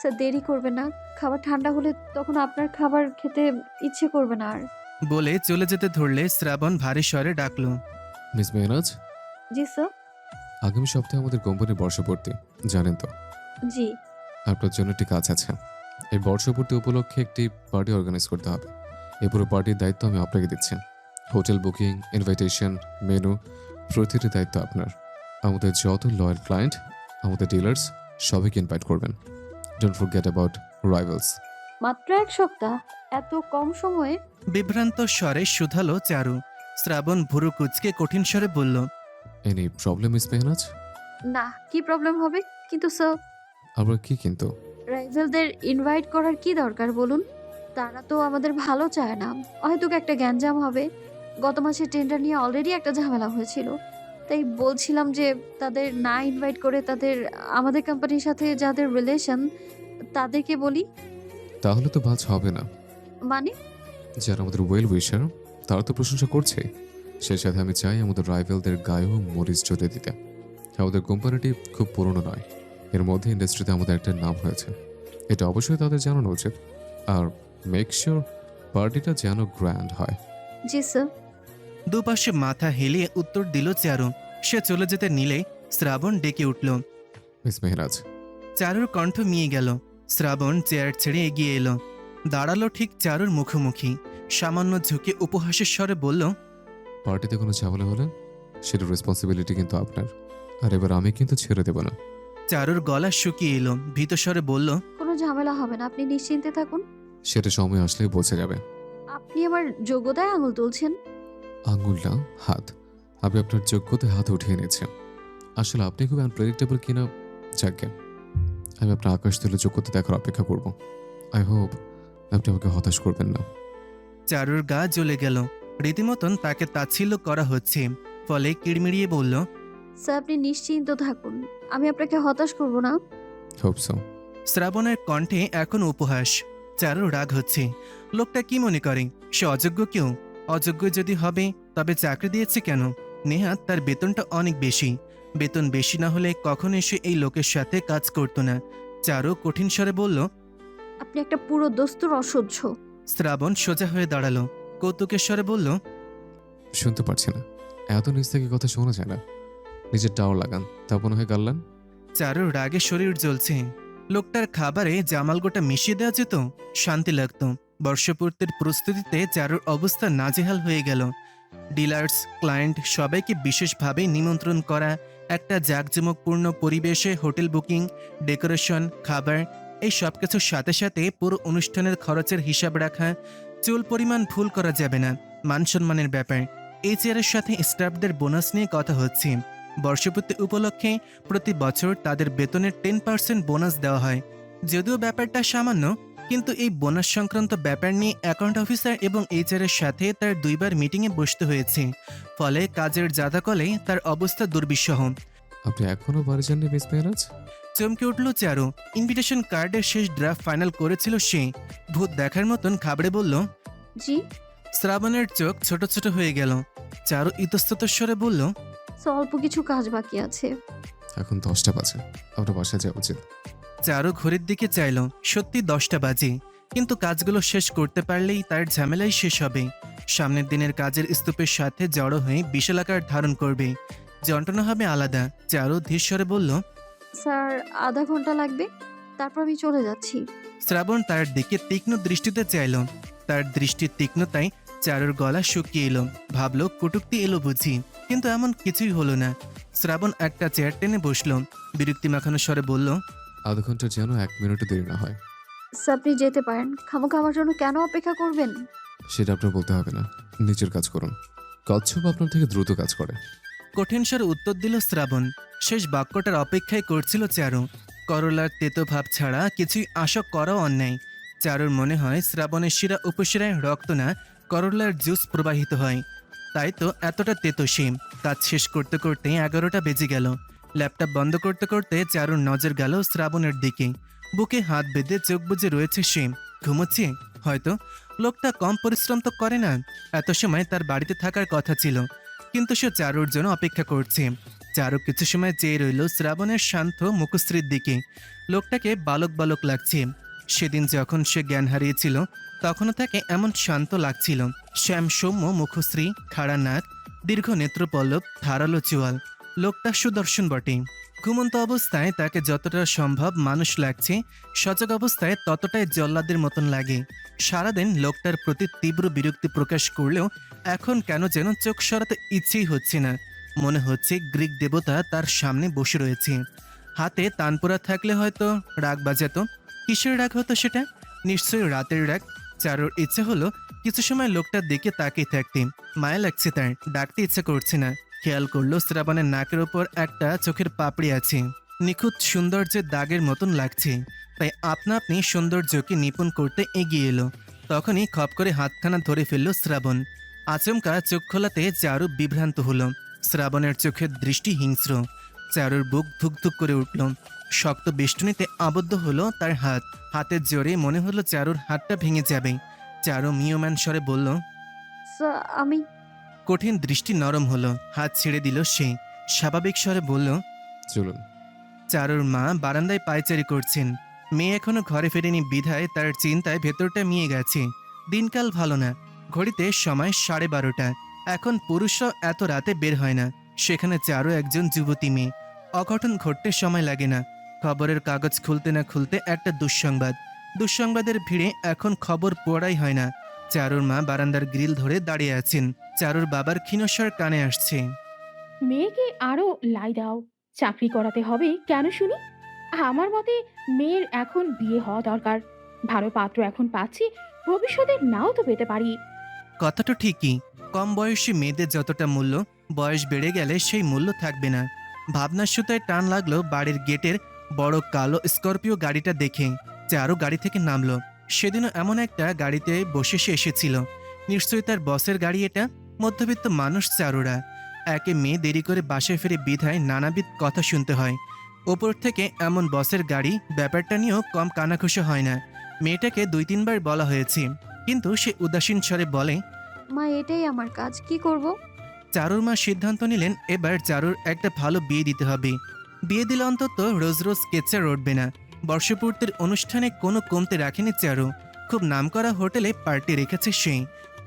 স্যার দেরি করবে না, খাবার ঠান্ডা হলে তখন আপনার খাবার খেতে ইচ্ছে করবে না আর। বলে চলে যেতে ধরলে শ্রাবণ ভারী স্বরে ডাকলো, মিস মেহরাজ, জি স্যার। আগামী সপ্তাহে আমাদের কোম্পানির বর্ষপূর্তি, জানেন তো? জি। আপনার জন্য একটি কাজ আছে। এই বর্ষপূর্তি উপলক্ষে একটি পার্টি অর্গানাইজ করতে হবে। এই পুরো পার্টির দায়িত্ব আমি আপনাকে দিচ্ছি। হোটেল বুকিং, ইনভাইটেশন, মেনু, প্রতিটি দায়িত্ব আপনার। আমাদের যত লয়াল ক্লায়েন্ট, আমাদের ডিলার্স সবাইকে ইনভাইট করবেন। Don't forget about rivals. মাত্র 1 সপ্তাহ, এত কম সময়ে? বিভ্রান্ত স্বরে শুধালো চারু। শ্রাবণ ভুরু কুচকে কঠিন স্বরে বলল, এনি প্রবলেম মিস মেহরাজ? না, কি প্রবলেম হবে? কিন্তু স্যার, আবার কি কিন্তু? রাইভেলদের ইনভাইট করার কি দরকার বলুন? তারা তো আমাদের ভালো চায় না। হয়তো একটা গ্যাঞ্জাম হবে। গত মাসে টেন্ডার নিয়ে অলরেডি একটা ঝামেলা হয়েছিল। তাই বলছিলাম যে তাদের না ইনভাইট করে তাদের আমাদের কোম্পানির সাথে যাদের রিলেশন তাদেরকে বলি। তাহলে তো বাজ হবে না। মানে? যারা আমাদের ওয়েল উইশার তারা তো প্রশংসা করছে, সেই সাথে আমি চাই আমাদের রাইভেলদের গায়েও মরিচ জোরে দিতে। আমাদের কোম্পানিটি খুব পুরনো নয়, এর মধ্যে ইন্ডাস্ট্রিতে আমাদের একটা নাম হয়েছে। এটা অবশ্যই তাদের জানানো উচিত। আর মেক শিওর পার্টিটা যেন গ্র্যান্ড হয়। জি স্যার। দুপাশে মাথা হেলিয়ে উত্তর দিল চারু। সে চলে যেতে নিলে শ্রাবণ ডেকে উঠল। মিস মেহরাজ। চারুর কণ্ঠ মিয়ে গেল। শ্রাবণ চেয়ার ছেড়ে এগিয়ে এলো, দাঁড়ালো ঠিক চারুর মুখোমুখি। সামান্য ঝুঁকে উপহাসের স্বরে বলল, পার্টিতে কোনো ঝামেলা হলে সেটার রেসপন্সিবিলিটি কিন্তু আপনার। আর এবার আমি কিন্তু ছেড়ে দেব না। চারুর গলা শুকিয়ে এলো। ভীত স্বরে বলল, কোনো ঝামেলা হবে না, আপনি নিশ্চিন্তে থাকুন। সেটা সময় আসলেই বোঝা যাবে। আপনি আমার যোগ্যতায় আঙুল তুলছেন। আঙুল না, হাত। আমি আপনার যোগ্যতায় হাত উঠিয়ে নিয়েছি। আসলে আপনি খুব আনপ্রেডিক্টেবল কিনা যাকে আমি আপনার আকাশ তুলে যোগ্যতা দেখার অপেক্ষা করব। আই হোপ আপনি আমাকে হতাশ করবেন না। চারুর গা জ্বলে গেল। রীতিমতন তাকে তাচ্ছিল্য করা হচ্ছে। ফলে কিড়মিড়িয়ে বলল, স্যার আপনি নিশ্চিন্ত থাকুন, আমি আপনাকে হতাশ করব না। Hope so. শ্রাবণের কণ্ঠে এখন উপহাস। চারুর রাগ হচ্ছে। লোকটা কি মনে করে সে অযোগ্য কেউ? অযোগ্য যদি হবে তবে চাকরি দিয়েছে কেন? নেহাত তার বেতনটা অনেক বেশি। বেতন বেশি না হলে কখন এসে এই লোকের সাথে কাজ করতো না। চারু কঠিন স্বরে বলল, আপনি একটা পুরো দস্তুর অসহ্য। শ্রাবণ সোজা হয়ে দাঁড়ালো। কৌতুকের স্বরে বলল, শুনতে পারছি না, এত নিচ থেকে কথা শোনা যায় না। নিজের টাওয়ার লাগান, তা মনে হয় গাল্লান। চারুর রাগে শরীর জ্বলছে। লোকটার খাবারে জামালগোটা মিশিয়ে দেওয়া যেত, শান্তি লাগতো। বর্ষপূর্তির প্রস্তুতিতে চারুর অবস্থা নাজেহাল হয়ে গেল। ডিলার্স, ক্লায়েন্ট সবাইকে বিশেষভাবে নিমন্ত্রণ করা, একটা জাঁকজমকপূর্ণ পরিবেশে হোটেল বুকিং, ডেকোরেশন, খাবার, এই সব কিছুর সাথে সাথে পুরো অনুষ্ঠানের খরচের হিসাব রাখা। চুল পরিমাণ ভুল করা যাবে না, মান সম্মানের ব্যাপার। এইচআরের সাথে স্টাফদের বোনাস নিয়ে কথা হচ্ছে। বর্ষপূর্তি উপলক্ষে প্রতি বছর তাদের বেতনের 10% বোনাস দেওয়া হয়। যদিও ব্যাপারটা সামান্য, কিন্তু এই বোনাস সংক্রান্ত ব্যাপার নিয়ে অ্যাকাউন্ট অফিসার এবং এইচআরের সাথে তার 2 বার মিটিংয়ে বসতে হয়েছে। ফলে কাজের জাদাকলে তার অবস্থা দুর্বিষহ। আপনি এখনো বাড়ি যাননি মিস মেহরাজ? চমকে উঠল চারু। ইনভিটেশন কার্ডের শেষ ড্রাফট ফাইনাল করেছিল সে। ভূত দেখার মতন খাবড়ে বলল। জি। শ্রাবণের চোখ ছোট ছোট হয়ে গেল। চারু ইতস্তত স্বরে বলল। অল্প কিছু কাজ বাকি আছে। এখন 10টা বাজে, আপনার বাসায় যাওয়া উচিত। চারু ঘড়ির দিকে চাইল। সত্যি 10টা বাজে, কিন্তু কাজগুলো শেষ করতে পারলেই তার ঝামেলাই শেষ হবে। সামনের দিনের কাজের স্তূপের সাথে জড়ো হয়ে বিশালাকার ধারণ করবে। যন্ত্রণা হবে আলাদা। চারু ধীর স্বরে বলল। স্যার, আধা ঘন্টা লাগবে, তারপর আমি চলে যাচ্ছি। শ্রাবণ তার দিকে তীক্ষ্ণ দৃষ্টিতে চাইল। তার দৃষ্টির তীক্ষ্ণতায় চারুর গলা শুকিয়ে এলো। ভাবল কটূক্তি এলো বুঝি, কিন্তু এমন কিছুই হলো না। শ্রাবণ একটা চেয়ার টেনে বসল। বিরক্তি মাখানো স্বরে বলল। আধা ঘন্টার যেন 1 মিনিটও দেরি না হয়। স্যার, আপনি যেতে পারেন। খামোখা আমার জন্য কেন অপেক্ষা করবেন? সেটা আপনার বলতে হবে না, নিজের কাজ করুন। কচ্ছপ আপনার থেকে দ্রুত কাজ করে। কঠিন স্বরে উত্তর দিল শ্রাবণ। শেষ বাক্যটার অপেক্ষায় করছিল চারু। করলার তেতো ভাব ছাড়া কিছুই আশা করাও অন্যায়। চারুর মনে হয় শ্রাবণের শিরা উপশিরায় রক্ত না, করলার জুস প্রবাহিত হয়। তাই তো এতটা তেতো সে। কাজ শেষ করতে করতে 11টা বেজে গেল। ল্যাপটপ বন্ধ করতে করতে চারুর নজর গেল শ্রাবণের দিকে। বুকে হাত বেঁধে চোখ বুজে রয়েছে সে। ঘুমোচ্ছে হয়তো। লোকটা কম পরিশ্রম তো করে না। এত সময় তার বাড়িতে থাকার কথা ছিল, কিন্তু সে চারুর জন্য অপেক্ষা করছে। চারু কিছু সময় চেয়ে রইল শ্রাবণের শান্ত মুখশ্রীর দিকে। লোকটাকে বালক বালক লাগছে। সেদিন যখন সে জ্ঞান হারিয়েছিল তখনও তাকে এমন শান্ত লাগছিল। শ্যাম সৌম্য মুখশ্রী, খাড়া নাক, দীর্ঘ নেত্রপল্লব, ধারালো চোয়াল। লোকটা সুদর্শন বটে। ঘুমন্ত অবস্থায় তাকে যতটা সম্ভব মানুষ লাগছে, সজাগ অবস্থায় ততটাই জল্লাদের মতন লাগে। সারাদিন লোকটার প্রতি তীব্র বিরক্তি প্রকাশ করলেও এখন কেন যেন চোখ সরাতে ইচ্ছেই হচ্ছে না। মনে হচ্ছে গ্রিক দেবতা তার সামনে বসে রয়েছে। হাতে তানপোড়া থাকলে হয়তো রাগ বাজাতো। কিসের রাগ হতো সেটা? নিশ্চয়ই রাতের রাগ। চারুর ইচ্ছে হলো কিছু সময় লোকটার দিকে তাকিয়ে থাকতে। মায়া লাগছে তার, ডাকতে ইচ্ছে করছে না। খেয়াল করলো শ্রাবণের নাকের ওপর একটা চোখের পাপড়ি আছে। নিখুঁত সৌন্দর্যের দাগের মতন লাগছে। তাই আপনা আপনি সৌন্দর্যকে নিপুণ করতে এগিয়ে এলো। তখনই খপ করে হাতখানা ধরে ফেলল শ্রাবণ। আচমকা চোখ খোলাতে চারু বিভ্রান্ত হলো। শ্রাবণের চোখের দৃষ্টি হিংস্র। চারুর বুক ধুকধুক করে উঠল। শক্ত বেষ্টনীতে আবদ্ধ হলো তার হাত। হাতের জোরে মনে হলো চারুর হাতটা ভেঙে যাবে। চারু মিয়মান স্বরে বলল। স্যার, আমি কঠিন দৃষ্টি নরম হলো। হাত ছেড়ে দিল সে। স্বাভাবিক স্বরে বলল। চলুন। চারুর মা বারান্দায় পায়চারি করছেন। মেয়ে এখনো ঘরে ফেরেনি বিধায় তার চিন্তায় ভেতরটা মিয়ে গেছে। দিনকাল ভালো না। ঘড়িতে সময় 12:30। এখন পুরুষও এত রাতে বের হয় না। সেখানে চারু একজন যুবতী মেয়ে। অঘটন ঘটতে সময় লাগে না। খবরের কাগজ খুলতে না খুলতে একটা দুঃসংবাদ। দুঃসংবাদের ভিড়ে এখন খবর পড়াই হয় না। চারুর মা বারান্দার গ্রিল ধরে দাঁড়িয়ে আছেন। চারুর বাবার ক্ষীণস্বর কানে আসছে। মেয়েকে আরো লাই দাও, চাকরি করাতে হবে কেন শুনি? আমার মতে মেয়ের এখন বিয়ে হওয়া দরকার। ভালো পাত্র এখন পাচ্ছি, ভবিষ্যতে নাও তো পেতে পারি। কথাটা ঠিকই। কম বয়সী মেয়েদের যতটা মূল্য, বয়স বেড়ে গেলে সেই মূল্য থাকবে না। ভাবনার সুতায় টান লাগলো বাড়ির গেটের বড় কালো স্করপিও গাড়িটা দেখে। চারু গাড়ি থেকে নামলো। সেদিনও এমন একটা গাড়িতে বসে সে এসেছিল। নিশ্চয়ই তার বসের গাড়ি এটা। মধ্যবিত্ত মানুষ চারুরা। একে মেয়ে দেরি করে বাসায় ফিরে বিধায় নানাবিধ কথা শুনতে হয়। ওপর থেকে এমন বসের গাড়ি, ব্যাপারটা নিয়েও কম কানাঘুষো হয় না। মেয়েটাকে 2-3 বার বলা হয়েছে, কিন্তু সে উদাসীন স্বরে বলে। মা, এটাই আমার কাজ, কি করব? চারুর মা সিদ্ধান্ত নিলেন এবার চারুর একটা ভালো বিয়ে দিতে হবে। বিয়ে দিলে অন্তত রোজ রোজ কেচ্চা রটবে না। বর্ষপূর্তির অনুষ্ঠানে কোনো কমতে রাখেনি চারু। খুব নামকরা হোটেলে পার্টি রেখেছে সে।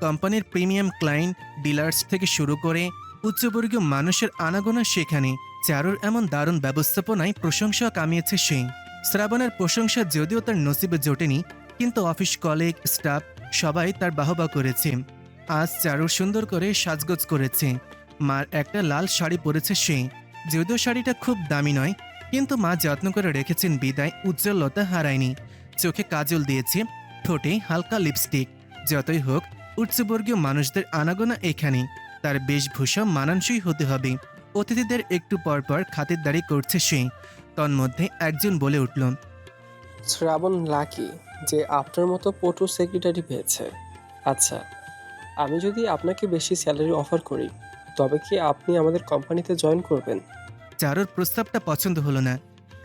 কোম্পানির প্রিমিয়াম ক্লায়েন্ট, ডিলার্স থেকে শুরু করে উচ্চবর্গীয় মানুষের আনাগোনা সেখানে। চারুর এমন দারুণ ব্যবস্থাপনায় প্রশংসা কামিয়েছে সে। শ্রাবণের প্রশংসা যদিও তার নসিবে জোটেনি, কিন্তু অফিস কলিগ, স্টাফ সবাই তার বাহবা করেছে। আজ চারু সুন্দর করে সাজগোজ করেছে। মার একটা লাল শাড়ি পরেছে সে। যদিও শাড়িটা খুব দামি নয়, কিন্তু মা যত্ন করে রেখেছেন বিদায় উজ্জ্বলতা হারায়নি। চোখে কাজল দিয়েছে, ঠোঁটে হালকা লিপস্টিক। যতই হোক উচ্চবর্গীয় মানুষদের আনাগোনা এখানে। তার বেশভূষা মানানসই হতে হবে। অতিথিদের একটু পরপর খাতিরদারি করছে সে। তন্মধ্যে একজন বলে উঠল। শ্রাবণ লাকি যে আপনার মতো পটু সেক্রেটারি পেয়েছে। আচ্ছা, আমি যদি আপনাকে বেশি স্যালারি অফার করি, তবে কি আপনি আমাদের কোম্পানিতে জয়েন করবেন? চারুর প্রস্তাবটা পছন্দ হলো না।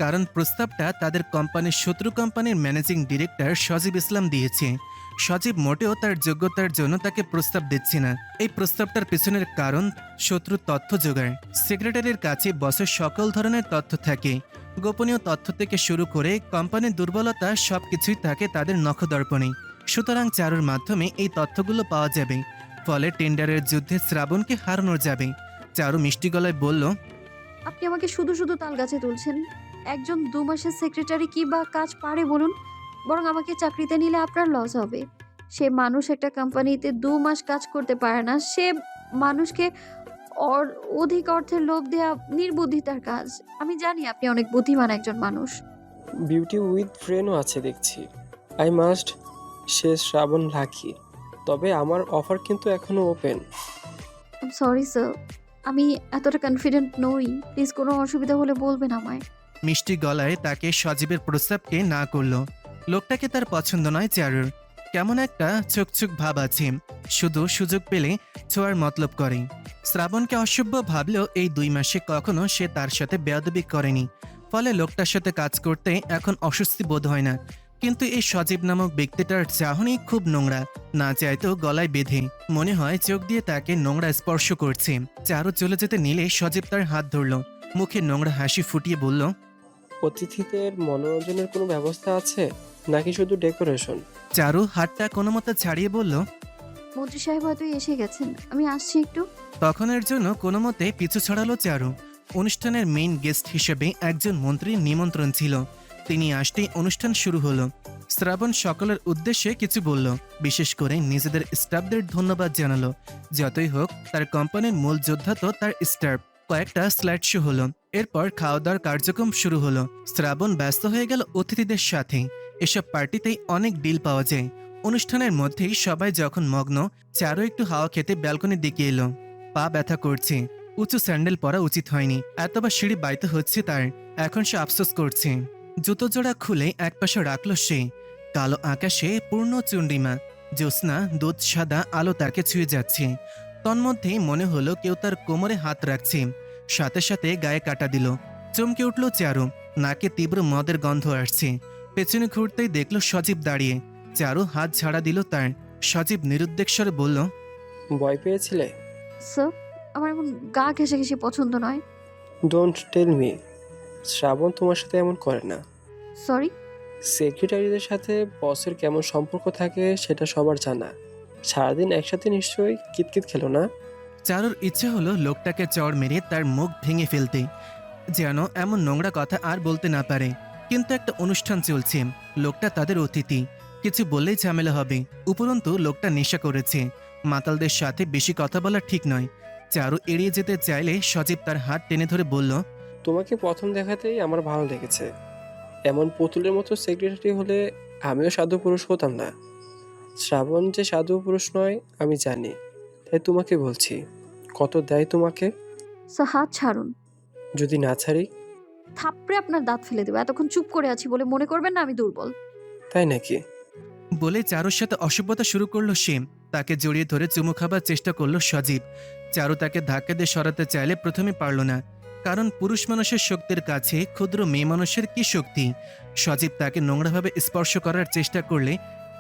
কারণ প্রস্তাবটা তাদের কোম্পানির শত্রু কোম্পানির ম্যানেজিং ডিরেক্টর সজীব ইসলাম দিয়েছে। সজীব মোটেও তার যোগ্যতার জন্য তাকে প্রস্তাব দিচ্ছে না। এই প্রস্তাবটার পেছনের কারণ শত্রু তথ্য জোগাড়। সেক্রেটারির কাছে বসের সকল ধরনের তথ্য থাকে, গোপনীয় তথ্য থেকে শুরু করে কোম্পানির দুর্বলতা সবকিছুই থাকে তাদের নখদর্পণে। সুতরাং চারুর মাধ্যমে এই তথ্যগুলো পাওয়া যাবে, ফলে টেন্ডারের যুদ্ধে শ্রাবণকে হারানো যাবে। চারু মিষ্টি গলায় বলল, আপনি আমাকে শুধু শুধু তাল গাছে তুলছেন। একজন 2 মাসের সেক্রেটারি কি বা কাজ পারে বলুন? বরং আমাকে চাকরিতে নিলে আপনার লস হবে। সে মানুষ একটা কোম্পানিতে 2 মাস কাজ করতে পারে না। সে মানুষকে অধিক অর্থের লোভ দেওয়া নির্বুদ্ধিতার কাজ। আমি জানি আপনি অনেক বুদ্ধিমান একজন মানুষ। বিউটি উইথ ব্রেনও আছে দেখছি। I must say Shrabon lucky. তবে আমার অফার কিন্তু এখনো open. I am sorry sir, আমি এতটা কনফিডেন্ট নই। প্লিজ কোনো অসুবিধা হলে বলবেন আমায়। মিষ্টি গলায় তাকে সজীবের প্রস্তাবকে না করলো। লোকটাকে তার পছন্দ নয় চারুর। কেমন একটা চোখ ভাব আছে, শুধু সুযোগ পেলে ছোঁয়ার মতলব করে। শ্রাবণকে অসভ্য ভাবলেও এই 2 মাসে কখনো সে তার সাথে বেয়াদবি করেনি, ফলে লোকটার সাথে কাজ করতে এখন অস্বস্তি বোধ হয় না। কিন্তু এই সজীব নামক ব্যক্তিটার চাহনি খুব নোংরা, না চাইতেও গলায় বেঁধে। মনে হয় চোখ দিয়ে তাকে নোংরা স্পর্শ করছে। চারু চলে যেতে নিলে সজীব তার হাত ধরল, মুখে নোংরা হাসি ফুটিয়ে বলল, অতিথিদের মনোরঞ্জনের কোনো ব্যবস্থা আছে নাকি শুধু ডেকোরেশন? চারু হাতটা কোনো মতো ছাড়িয়ে বলল, মন্ত্রী সাহেব হয়তো এসে গেছেন, আমি আসছি একটু। তখনের জন্য কোনো মতে পিছু ছড়ালো চারু। অনুষ্ঠানের মেইন গেস্ট হিসেবে একজন মন্ত্রীর নিমন্ত্রণ ছিল। তিনি আসতেই অনুষ্ঠান শুরু হলো। শ্রাবণ সকলের উদ্দেশ্যে কিছু বলল, বিশেষ করে নিজেদের স্টাফদের ধন্যবাদ জানালো। যতই হোক তার কোম্পানির মূল যোদ্ধা তো তার স্টাফ। কয়েকটা স্লাইড শো হলো, এরপর খাওয়া দাওয়ার কার্যক্রম শুরু হলো। শ্রাবণ ব্যস্ত হয়ে গেল অতিথিদের সাথে। এসব পার্টিতেই অনেক ডিল পাওয়া যায়। অনুষ্ঠানের মধ্যেই সবাই যখন মগ্ন, চারু একটু হাওয়া খেতে ব্যালকনির দিকে এলো। পা ব্যথা করছে, উঁচু স্যান্ডেল পরা উচিত হয়নি, এতবার সিঁড়ি বাইতে হচ্ছে তার। এখন সে আফসোস করছে। জুতো জোড়া খুলে একপাশে রাখলো সে। কালো আকাশে পূর্ণ চন্ডিমা, জ্যোৎস্না দুধ সাদা আলো তাকে ছুঁয়ে যাচ্ছে। তন্মধ্যেই মনে হলো কেউ তার কোমরে হাত রাখছে, সাথে সাথে গায়ে কাটা দিল। চমকে উঠল চারু, নাকে তীব্র মদের গন্ধ আসছে। পেছনে ঘুরতেই দেখলো সজীব দাঁড়িয়ে। চারু হাত ঝাড়া দিল তার। সজীব নিরুদ্বেগ স্বরে বলল, ভয় পেয়েছিলে? স্যার, আমার এখন গা ঘেঁষাঘেঁষি পছন্দ নয়। Don't tell me. শ্রাবণ তোমার সাথে এমন করে না। সরি। সেক্রেটারিদের সাথে বসের কেমন সম্পর্ক থাকে সেটা সবার জানা। সারাদিন একসাথে নিশ্চয়ই কিতকিত খেলো না? চারুর ইচ্ছে হলো লোকটাকে চড় মেরে তার মুখ ভেঙে ফেলতে, যেন এমন নোংরা কথা আর বলতে না পারে। কিন্তু একটা অনুষ্ঠান চলছে, লোকটা তাদের অতিথি, কিছু বললেই ঝামেলা হবে। উপরন্তু লোকটা নেশা করেছে, মাতালদের সাথে বেশি কথা বলা ঠিক নয়। চারু এড়িয়ে যেতে চাইলে সজীব তার হাত টেনে ধরে বলল, তোমাকে প্রথম দেখাতেই আমার ভালো লেগেছে। এমন পুতুলের মতো সেক্রেটারি হলে আমিও সাধু পুরুষ হতাম না। শ্রাবণ যে সাধু পুরুষ নয় আমি জানি, তাই তোমাকে বলছি। কত দেয় তোমাকে? স্যার, হাত ছাড়ুন। যদি না ছাড়ি? থাপড়ে আপনার দাঁত ফেলে দেবো। এতক্ষণ চুপ করে আছি বলে মনে করবেন না আমি দুর্বল। তাই নাকি? বলে চারুর সাথে অসভ্যতা শুরু করলো সে। তাকে জড়িয়ে ধরে চুমু খাবার চেষ্টা করলো সজীব। চারু তাকে ধাক্কা দিয়ে সরাতে চাইলে প্রথমে পারল না, কারণ পুরুষ মানুষের শক্তির কাছে ক্ষুদ্র মেয়ে মানুষের কি শক্তি। সজীব তাকে নোংরাভাবে স্পর্শ করার চেষ্টা করলে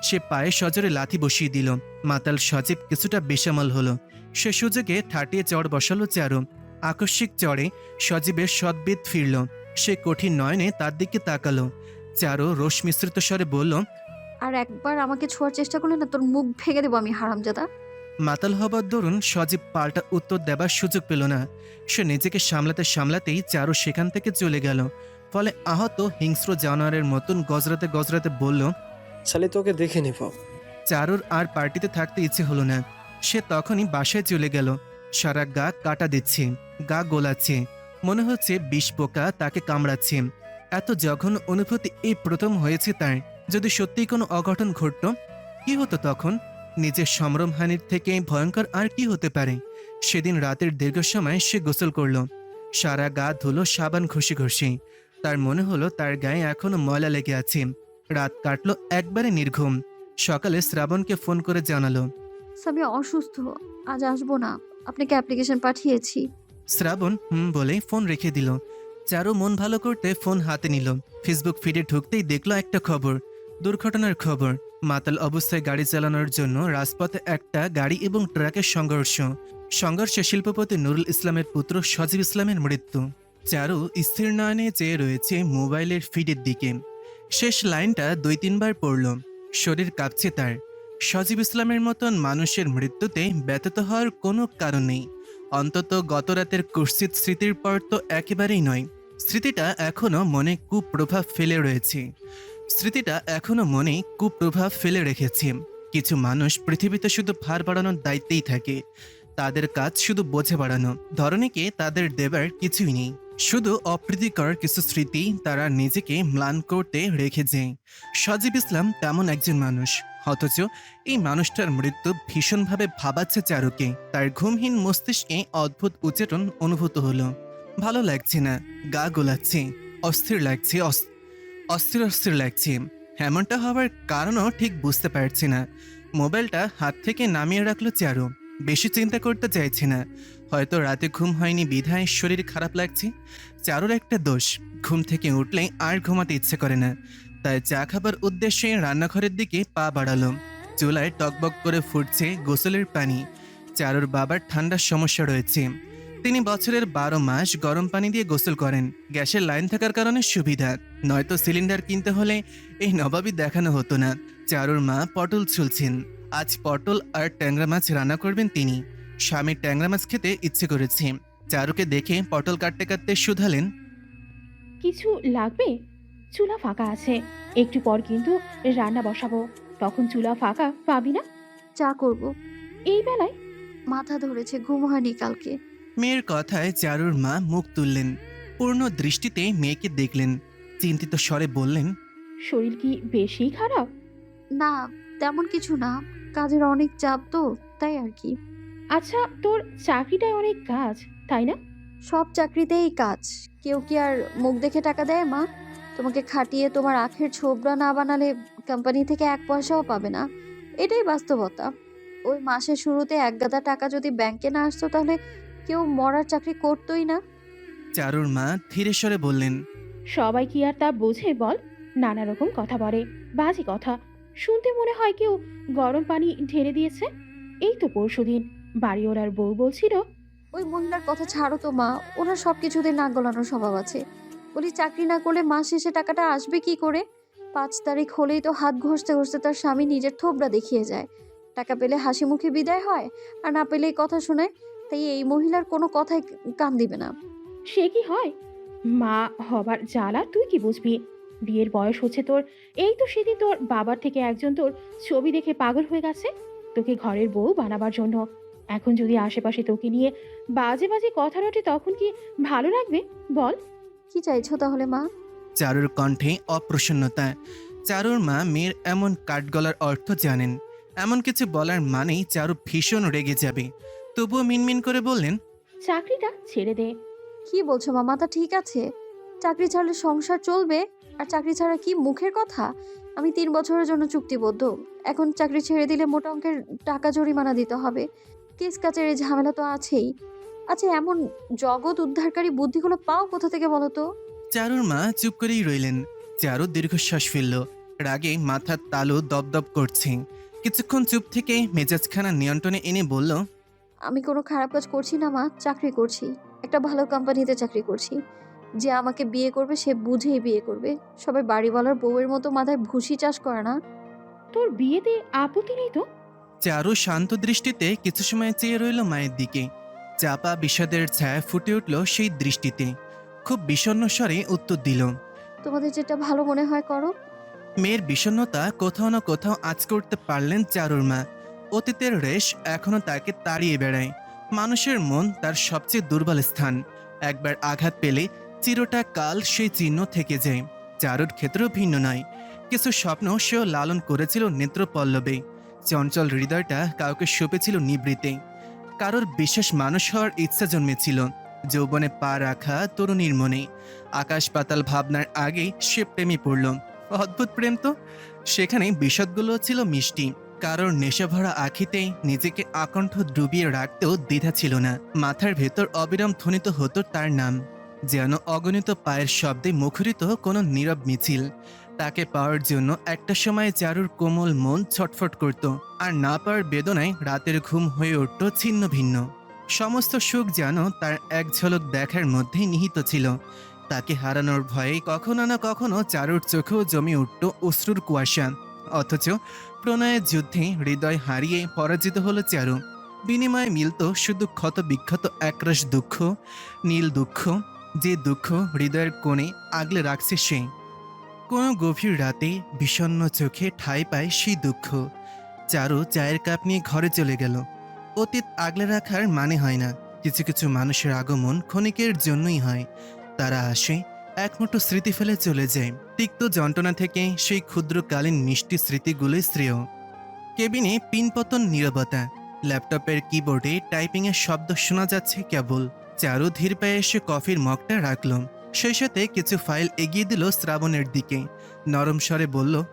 সে পায়ে সজোরে লাথি বসিয়ে দিল। মাতাল সজীব কিছুটা বেসামাল হলো। সে সুযোগে ঠাটিয়ে চড় বসালো চারু। আকস্মিক চড়ে সজীবের সদ্বিদ ফিরল। সে কঠিন নয়নে তার দিকে তাকালো। চারু রোষ মিশ্রিত স্বরে বলল, আর একবার আমাকে ছোঁয়ার চেষ্টা করলে না, তোর মুখ ভেঙে দেবো আমি, হারামজাদা। মাতাল হবার দরুন সজীব পাল্টা উত্তর দেবার সুযোগ পেল না। সে নিজেকে সামলাতে সামলাতেই চারু সেখান থেকে চলে গেল। ফলে আহত হিংস্র জানোয়ারের মতন গজরাতে গজরাতে বলল, শালি তোকে দেখে নেব। চারুর আর পার্টিতে থাকতে ইচ্ছে হলো না। সে তখনই বাসায় চলে গেল। সারা গা কাটা দিচ্ছে, গা গোলাচ্ছে, মনে হচ্ছে বিষ পোকা তাকে কামড়াচ্ছে। এত জঘন্য অনুভূতি এই প্রথম হয়েছে তার। যদি সত্যিই কোনো অঘটন ঘটত, কি হতো তখন? নিজের সম্ভ্রমহানির থেকে ভয়ঙ্কর আর কি হতে পারে? সেদিন রাতের দীর্ঘ সময় সে গোসল করল, সারা গা ধুলো সাবান ঘষে ঘষে। তার মনে হলো তার গায়ে এখনো ময়লা লেগে আছে। রাত কাটলো একবারে নির্ঘুম। সকালে শ্রাবণকে ফোন করে জানালো। স্যার, আমি অসুস্থ, আজ আসবো না। আপনাকে অ্যাপ্লিকেশন পাঠিয়েছি। শ্রাবণ বলে ফোন রেখে দিল। চারু মন ভালো করতে ফোন হাতে নিল। ফেসবুক ফিডে ঢুকতেই দেখলো একটা খবর, দুর্ঘটনার খবর। মাতাল অবস্থায় গাড়ি চালানোর জন্য রাজপথে একটা গাড়ি এবং ট্রাকের সংঘর্ষে শিল্পপতি নুরুল ইসলামের পুত্র সজীব ইসলামের মৃত্যু। চারু স্থির নয়নে চেয়ে রয়েছে মোবাইলের ফিডের দিকে। শেষ লাইনটা 2-3 বার পড়ল। শরীর কাঁপছে তার। সজীব ইসলামের মতন মানুষের মৃত্যুতে ব্যথিত হওয়ার কোনো কারণ নেই, অন্তত গত রাতের কুৎসিত স্মৃতির পর তো একেবারেই নয়। স্মৃতিটা এখনো মনে কুপ্রভাব ফেলে রেখেছে। কিছু মানুষ পৃথিবীতে শুধু ভার বাড়ানোর দায়িত্বেই থাকে। তাদের কাজ শুধু বোঝা বাড়ানো। ধরণীকে তাদের দেবার কিছুই নেই, শুধু অপ্রীতিকর কিছু স্মৃতি তারা নিজেকে ম্লান করতে রেখে যায়। সজীব ইসলাম তেমন একজন মানুষ, অথচ এই মানুষটার মৃত্যু ভীষণভাবে ভাবাচ্ছে চারুকে। তার ঘুমহীন মস্তিষ্কে অদ্ভুত উচ্চারণ অনুভূত হলো। ভালো লাগছে না, গা গোলাচ্ছে, অস্থির লাগছে, অস্থির লাগছে। এমনটা হওয়ার কারণও ঠিক বুঝতে পারছি না। মোবাইলটা হাত থেকে নামিয়ে রাখলো চারু। বেশি চিন্তা করতে চাইছে না। হয়তো রাতে ঘুম হয়নি বিধায় শরীর খারাপ লাগছে। চারুর একটা দোষ, ঘুম থেকে উঠলে আর ঘুমাতে ইচ্ছে করে না। তাই চা খাবার উদ্দেশ্যে রান্নাঘরের দিকে পা বাড়ালো। চুলায় টকবক করে ফুটছে গোসলের পানি। চারুর বাবার ঠান্ডার সমস্যা রয়েছে। তিনি বছরের 12 মাস গরম পানি দিয়ে গোসল করেন। গ্যাসের লাইন থাকার কারণে সুবিধা, নয়তো সিলিন্ডার কিনতে হলে এই নবাবই দেখানো হতো না। চারুর মা পটল ছুলছেন। আজ পটল আর ট্যাংরা মাছ রান্না করবেন তিনি। স্বামীর ট্যাংরা মাছ খেতে ইচ্ছে করেছে। চারুকে দেখে পটল কাটতে কাটতে শুধালেন, কিছু লাগবে? চুলা ফাঁকা আছে, একটু পর কিন্তু রান্না বসাবো, তখন চুলা ফাঁকা পাবি না? চা করব। এই বেলায়? মাথা ধরেছে, ঘুম হয়নি কালকে। মেয়ের কথায় চারুর মা মুখ তুললেন। পূর্ণ দৃষ্টিতে মেয়েকে দেখলেন। চিন্তিত স্বরে বললেন, শরীর কি বেশি খারাপ? না, তেমন কিছু না, কাজের অনেক চাপ তো, তাই আর কি। আচ্ছা, তোর চাকরিটায় অনেক কাজ, তাই না? সব চাকরিতেই কাজ। কেউ কি আর মুখ দেখে টাকা দেয় মা? তোমাকে খাটিয়ে তোমার আখের ছোবড়া না বানালে কোম্পানি থেকে 1 পয়সাও পাবে না। এটাই বাস্তবতা। ওই মাসের শুরুতে 1 গাদা টাকা যদি ব্যাংকে না আসতো তাহলে কেউ মরার চাকরি করতোই না। চারুর মা ধীরে স্বরে বললেন, সবাই কি আর তা বোঝে বল? নানা রকম কথা বলে, বাজে কথা। শুনতে মনে হয় কেউ গরম পানি ঢেলে দিয়েছে। এই তো পরশুদিন বাড়িওয়ালার বউ বলছিল। ওই মহিলার কথা ছাড়ো তো মা, ওনার সব কিছুতে নাক গলানোর স্বভাব আছে। বলি, চাকরি না করলে মাস শেষে টাকাটা আসবে কি করে? 5 তারিখ হলেই তো হাত ঘষতে ঘষতে তার স্বামী নিজের থোবড়া দেখিয়ে যায়। টাকা পেলে হাসি মুখে বিদায় হয়, আর না পেলেই কথা শোনায়। তাই এই মহিলার কোনো কথায় কান দিবে না। সে কি হয়? মা হবার জ্বালা তুই কি বুঝবি? বিয়ের বয়স হচ্ছে তোর। এই তো সেদিন তোর বাবার থেকে একজন তোর ছবি দেখে পাগল হয়ে গেছে তোকে ঘরের বউ বানাবার জন্য। এখন যদি আশেপাশে তোকে নিয়ে বাজে বাজে কথা রটে, তখন কি ভালো লাগবে বল? কি চাইছো তাহলে মা? চারুর কণ্ঠে অপ্রসন্নতা। চারুর মা মেয়ের এমন কাঠগলার অর্থ জানেন। এমন কিছু বলার মানেই চারু ভীষণ রেগে যাবে। তবুও মিনমিন করে বললেন, চাকরিটা ছেড়ে দে। কি বলছো মা? মাথা ঠিক আছে? চাকরি ছাড়লে সংসার চলবে? আর চাকরি ছাড়া কি মুখের কথা? আমি 3 বছরের জন্য চুক্তিবদ্ধ। এখন চাকরি ছেড়ে দিলে মোটা অঙ্কের টাকা জরিমানা দিতে হবে। কেস কাচের ঝামেলা তো আছেই। আচ্ছা, এমন জগৎ উদ্ধারকারী বুদ্ধিগুলো পাও কোথা থেকে বলো তো? চারুর মা চুপ করেই রইলেন। চারু দীর্ঘশ্বাস ফেলল। রাগে মাথার তালু দপদপ করছে। কিছুক্ষণ চুপ থেকে মেজাজখানা নিয়ন্ত্রণে এনে বলল, আমি কোনো খারাপ কাজ করছি না মা, চাকরি করছি। একটা ভালো কোম্পানিতে চাকরি করছি। যে আমাকে বিয়ে করবে সে বুঝেই বিয়ে করবে। সবাই বাড়িওয়ালার বউয়ের মতো মাথায় ভুসি চাষ করে না। তোর বিয়েতে আপত্তি নেই তো? চারু শান্ত দৃষ্টিতে কিছু সময় চেয়ে রইল মায়ের দিকে। চাপা বিষাদের ছায়া ফুটে উঠল সেই দৃষ্টিতে। খুব বিষণ্ণ স্বরে উত্তর দিল, তোমাদের যেটা ভালো মনে হয় করো। মেয়ের বিষণ্ণতা কোথাও না কোথাও আঁচ করতে পারলেন চারুর মা। অতীতের রেশ এখনো তাকে তাড়িয়ে বেড়ায়। মানুষের মন তার সবচেয়ে দুর্বল স্থান। একবার আঘাত পেলে চিরটা কাল সেই চিহ্ন থেকে যায়। চারুর ক্ষেত্রেও ভিন্ন নয়। কিছু স্বপ্ন সেও লালন করেছিল নেত্রপল্লবে। চঞ্চল হৃদয়টা কাউকে সঁপেছিল নিবৃতে। কারোর বিশেষ মানুষ হওয়ার ইচ্ছা জন্মেছিল যৌবনে পা রাখা তরুণীর মনে। আকাশ পাতাল ভাবনার আগেই সে প্রেমে পড়ল। অদ্ভুত প্রেম তো! সেখানে বিষদগুলো ছিল মিষ্টি। কারোর নেশাভরা আখিতে নিজেকে আকণ্ঠ ডুবিয়ে রাখতেও দ্বিধা ছিল না। মাথার ভেতর অবিরাম ধ্বনিত হতো তার নাম, যেন অগণিত পায়ের শব্দে মুখরিত কোনো নীরব মিছিল। তাকে পাওয়ার জন্য একটা সময় চারুর কোমল মন ছটফট করত, আর না পাওয়ার বেদনায় রাতের ঘুম হয়ে উঠত ছিন্ন ভিন্ন। সমস্ত সুখ যেন তার এক ঝলক দেখার মধ্যেই নিহিত ছিল। তাকে হারানোর ভয়ে কখনো না কখনো চারুর চোখেও জমে উঠত অশ্রুর কুয়াশা। অথচ প্রণয়ের যুদ্ধে হৃদয় হারিয়ে পরাজিত হলো চারু। বিনিময়ে মিলত শুধু ক্ষত বিক্ষত একরাশ দুঃখ, নীল দুঃখ, যে দুঃখ হৃদয়ের কোণে আগলে রাখছে সে। কোনো গভীর রাতে বিষণ্ণ চোখে ঠাঁই পায় সেই দুঃখ। চারু চায়ের কাপ নিয়ে ঘরে চলে গেল। অতীত আগলে রাখার মানে হয় না। কিছু কিছু মানুষের আগমন ক্ষণিকের জন্যই হয়। তারা আসে, এক মুঠো স্মৃতি ফেলে চলে যায়। তিক্ত যন্ত্রণা থেকে সেই ক্ষুদ্রকালীন মিষ্টি স্মৃতিগুলোই শ্রেয়। কেবিনে পিনপতন নীরবতা। ল্যাপটপের কিবোর্ডে টাইপিংয়ের শব্দ শোনা যাচ্ছে কেবল। চারু ধীর পায়ে এসে কফির মগটা রাখল। সেই সাথে কিছু ফাইল এগিয়ে দিল শ্রাবণের দিকে। নরম স্বরে বলল,